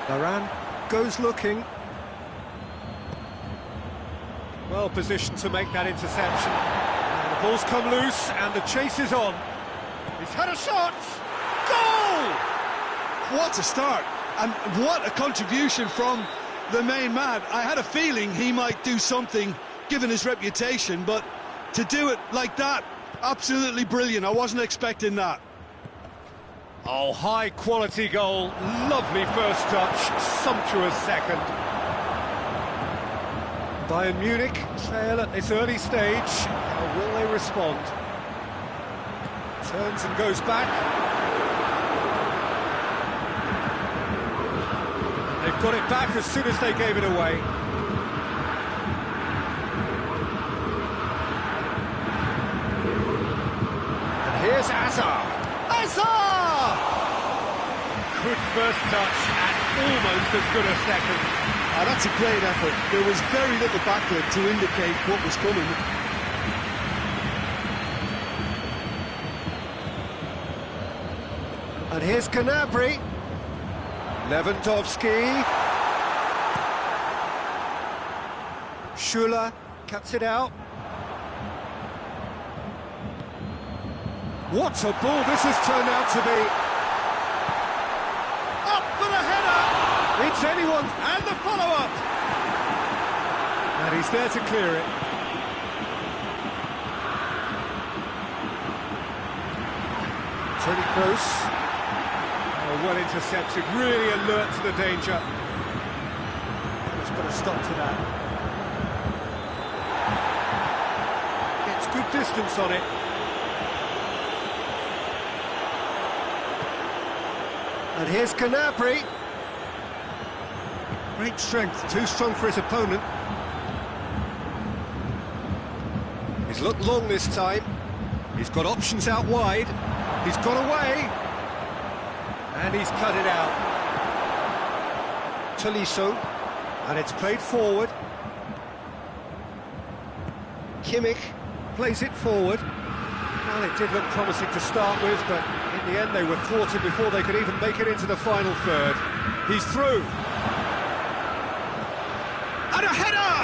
Varane goes looking. Well positioned to make that interception. And the ball's come loose and the chase is on. He's had a shot! Goal! What a start, and what a contribution from the main man. I had a feeling he might do something, given his reputation, but to do it like that, absolutely brilliant. I wasn't expecting that. Oh, high-quality goal, lovely first touch, sumptuous second. Bayern Munich trail at this early stage. How will they respond? Turns and goes back. They've got it back as soon as they gave it away. Here's Azar. Azar! Good first touch and almost as good a second. That's a great effort. There was very little backlift to indicate what was coming. And here's Gnabry. Lewandowski. Schuller cuts it out. What a ball this has turned out to be. Up for the header! It's anyone's, and the follow-up! And he's there to clear it. Toni Kroos. Oh, well intercepted, really alert to the danger. Let's put a stop to that. Gets good distance on it. And here's Gnabry. Great strength, too strong for his opponent. He's looked long this time. He's got options out wide. He's got away. And he's cut it out. Tolisso. And it's played forward. Kimmich plays it forward. Well, it did look promising to start with, but in the end they were thwarted before they could even make it into the final third. He's through. And a header!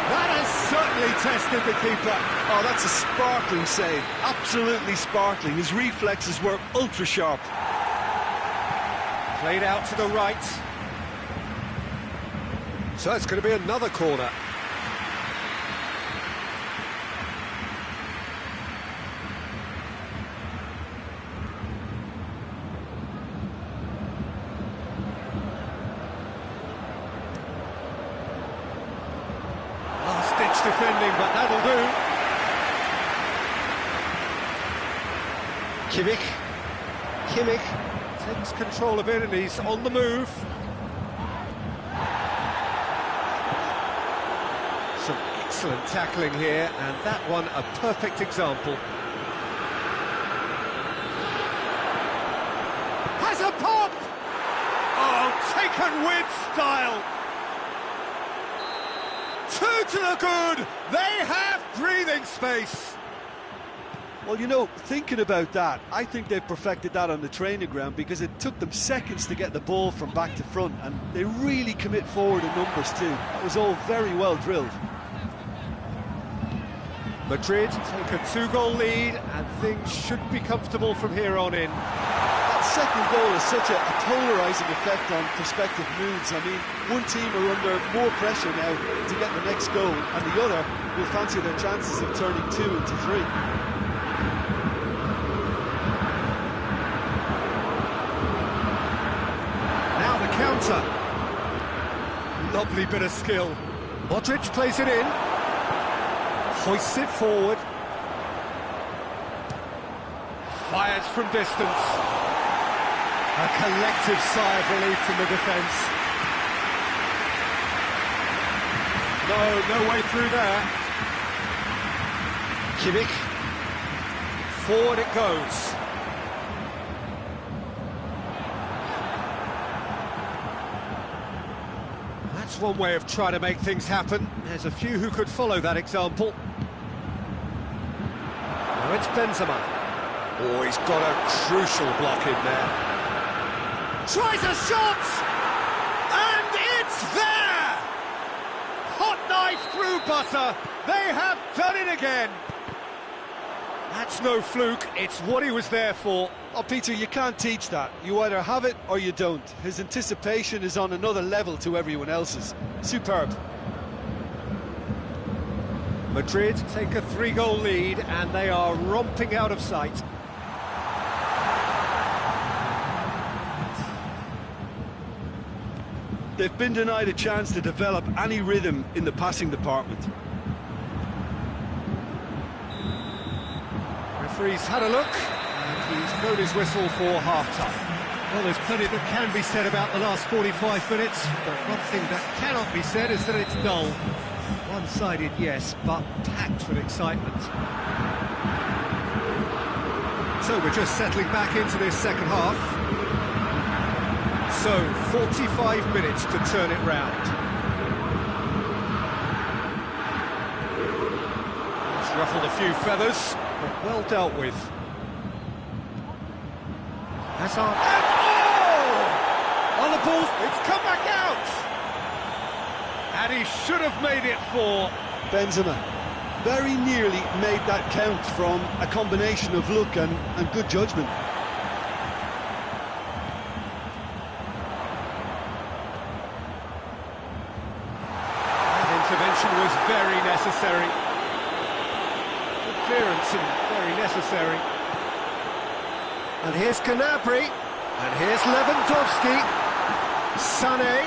That has certainly tested the keeper. Oh, that's a sparkling save. Absolutely sparkling. His reflexes were ultra sharp. Played out to the right. So it's going to be another corner. Defending, but that'll do. Kimmich takes control of it and he's on the move. Some excellent tackling here, and that one a perfect example. Has a pop! Oh, taken with style! Two to the good! They have breathing space! Well, you know, thinking about that, I think they've perfected that on the training ground because it took them seconds to get the ball from back to front, and they really commit forward in numbers too. It was all very well drilled. Madrid take a 2-goal lead and things should be comfortable from here on in. That second goal has such a polarising effect on prospective moves. I mean, one team are under more pressure now to get the next goal, and the other will fancy their chances of turning 2 into 3. Now the counter. Lovely bit of skill. Modric plays it in. Hoists it forward. Fires from distance. A collective sigh of relief from the defence. No way through there. Kimmich. Forward it goes. That's one way of trying to make things happen. There's a few who could follow that example. Now it's Benzema. Oh, he's got a crucial block in there. Tries a shot! And it's there! Hot knife through butter. They have done it again. That's no fluke, it's what he was there for. Oh, Peter, you can't teach that. You either have it or you don't. His anticipation is on another level to everyone else's. Superb. Madrid take a 3-goal lead and they are romping out of sight. They've been denied a chance to develop any rhythm in the passing department. Referee's had a look, and he's blown his whistle for half-time. Well, there's plenty that can be said about the last 45 minutes, but one thing that cannot be said is that it's dull. One-sided, yes, but packed with excitement. So we're just settling back into this second half. So, 45 minutes to turn it round. He's ruffled a few feathers, but well dealt with. Hazard. And oh! On the ball, it's come back out! And he should have made it for Benzema very nearly made that count from a combination of luck and good judgment. Intervention was very necessary. Good clearance and very necessary. And here's Gnabry, and here's Lewandowski. Sané.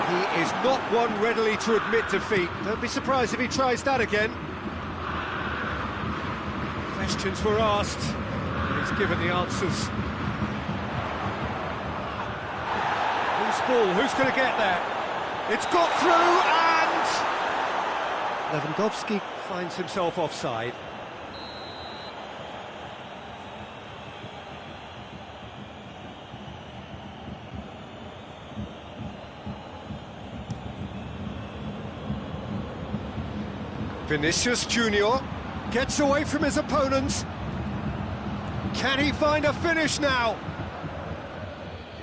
He is not one readily to admit defeat. Don't be surprised if he tries that again. Questions were asked, and he's given the answers. Ball. Who's going to get there? It's got through and Lewandowski finds himself offside. Vinicius Junior gets away from his opponents. Can he find a finish now?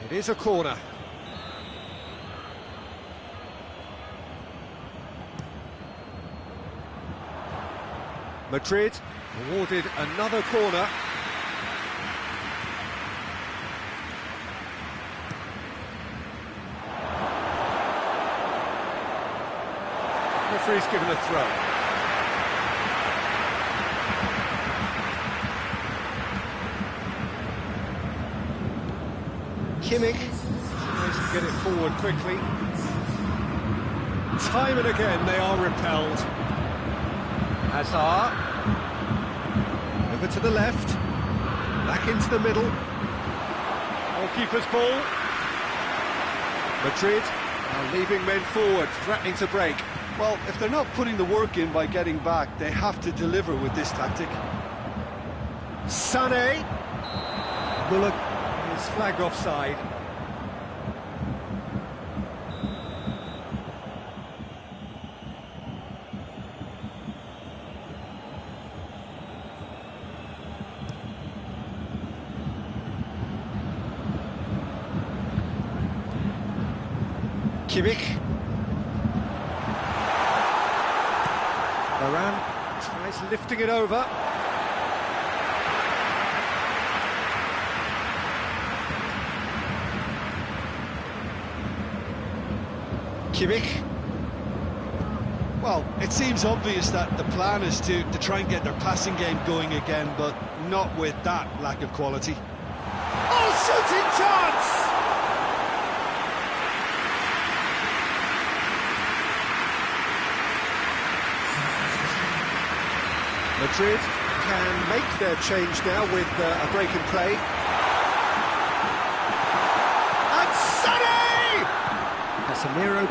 It is a corner. Madrid awarded another corner. Referee's given a throw. Kimmich tries to get it forward quickly. Time and again they are repelled. Hazard, over to the left, back into the middle, goalkeeper's ball. Madrid are leaving men forward, threatening to break. Well, if they're not putting the work in by getting back, they have to deliver with this tactic. Sané, Muller is flagged offside. Kimmich. Varane tries lifting it over. Kimmich. Well, it seems obvious that the plan is to try and get their passing game going again, but not with that lack of quality. Oh, shooting chance! Madrid can make their change now with a break in play. And Sané! Casemiro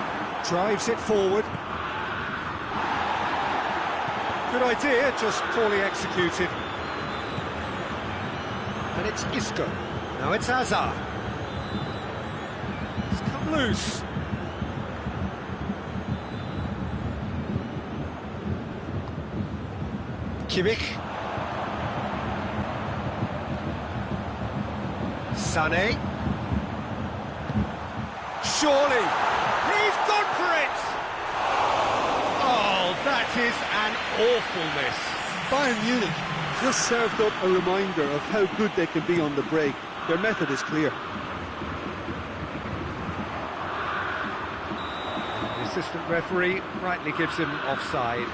drives it forward. Good idea, just poorly executed. And it's Isco. Now it's Hazard. It's come loose. Kimmich. Sané. Surely. He's gone for it! Oh, that is an awful miss. Bayern Munich just served up a reminder of how good they can be on the break. Their method is clear. The assistant referee rightly gives him offside.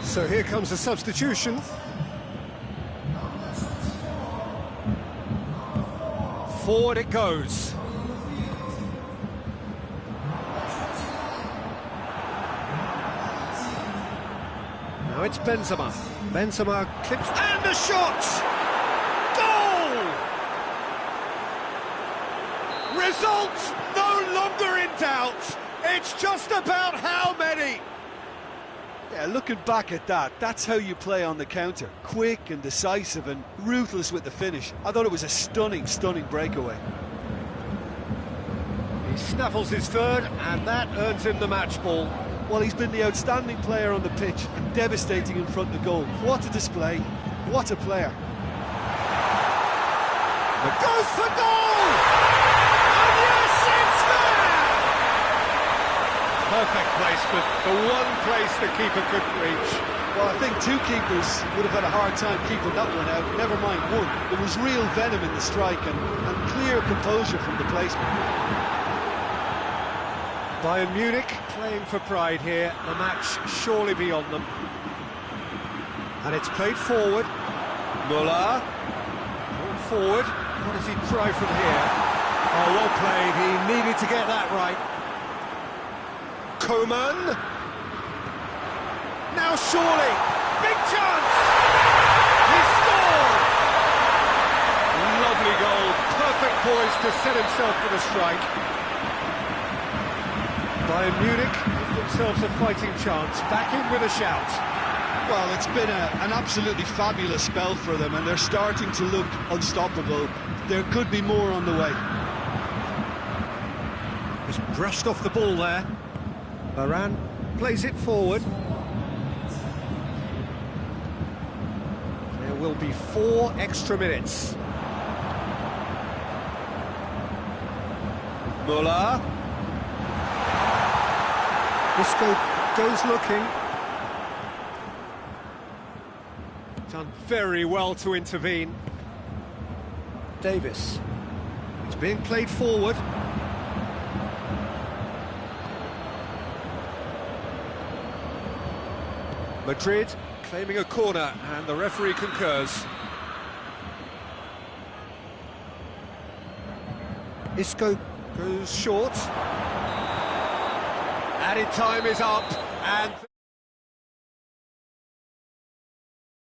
So here comes a substitution. Forward it goes. Now it's Benzema. Benzema clips and a shot! Goal! Result no longer in doubt. It's just about how many. Yeah, looking back at that, that's how you play on the counter. Quick and decisive and ruthless with the finish. I thought it was a stunning, stunning breakaway. He snaffles his third, and that earns him the match ball. Well, he's been the outstanding player on the pitch and devastating in front of goal. What a display. What a player. Goes for goal! And yes, it's there! Perfect placement, the one place the keeper couldn't reach. Well, I think two keepers would have had a hard time keeping that one out, never mind one. There was real venom in the strike and clear composure from the placement. Bayern Munich playing for pride here, the match surely beyond them. And it's played forward. Müller, going forward. What does he try from here? Oh, well played, he needed to get that right. Coman. Now surely, big chance! He scored! Lovely goal, perfect poise to set himself for the strike. Bayern Munich give themselves a fighting chance, back in with a shout. Well, it's been an absolutely fabulous spell for them and they're starting to look unstoppable. There could be more on the way. Just brushed off the ball there. Varane plays it forward. There will be 4 extra minutes. Müller. Isco goes looking. Done very well to intervene. Davis. It's being played forward. Madrid claiming a corner, and the referee concurs. Isco goes short. Added time is up, and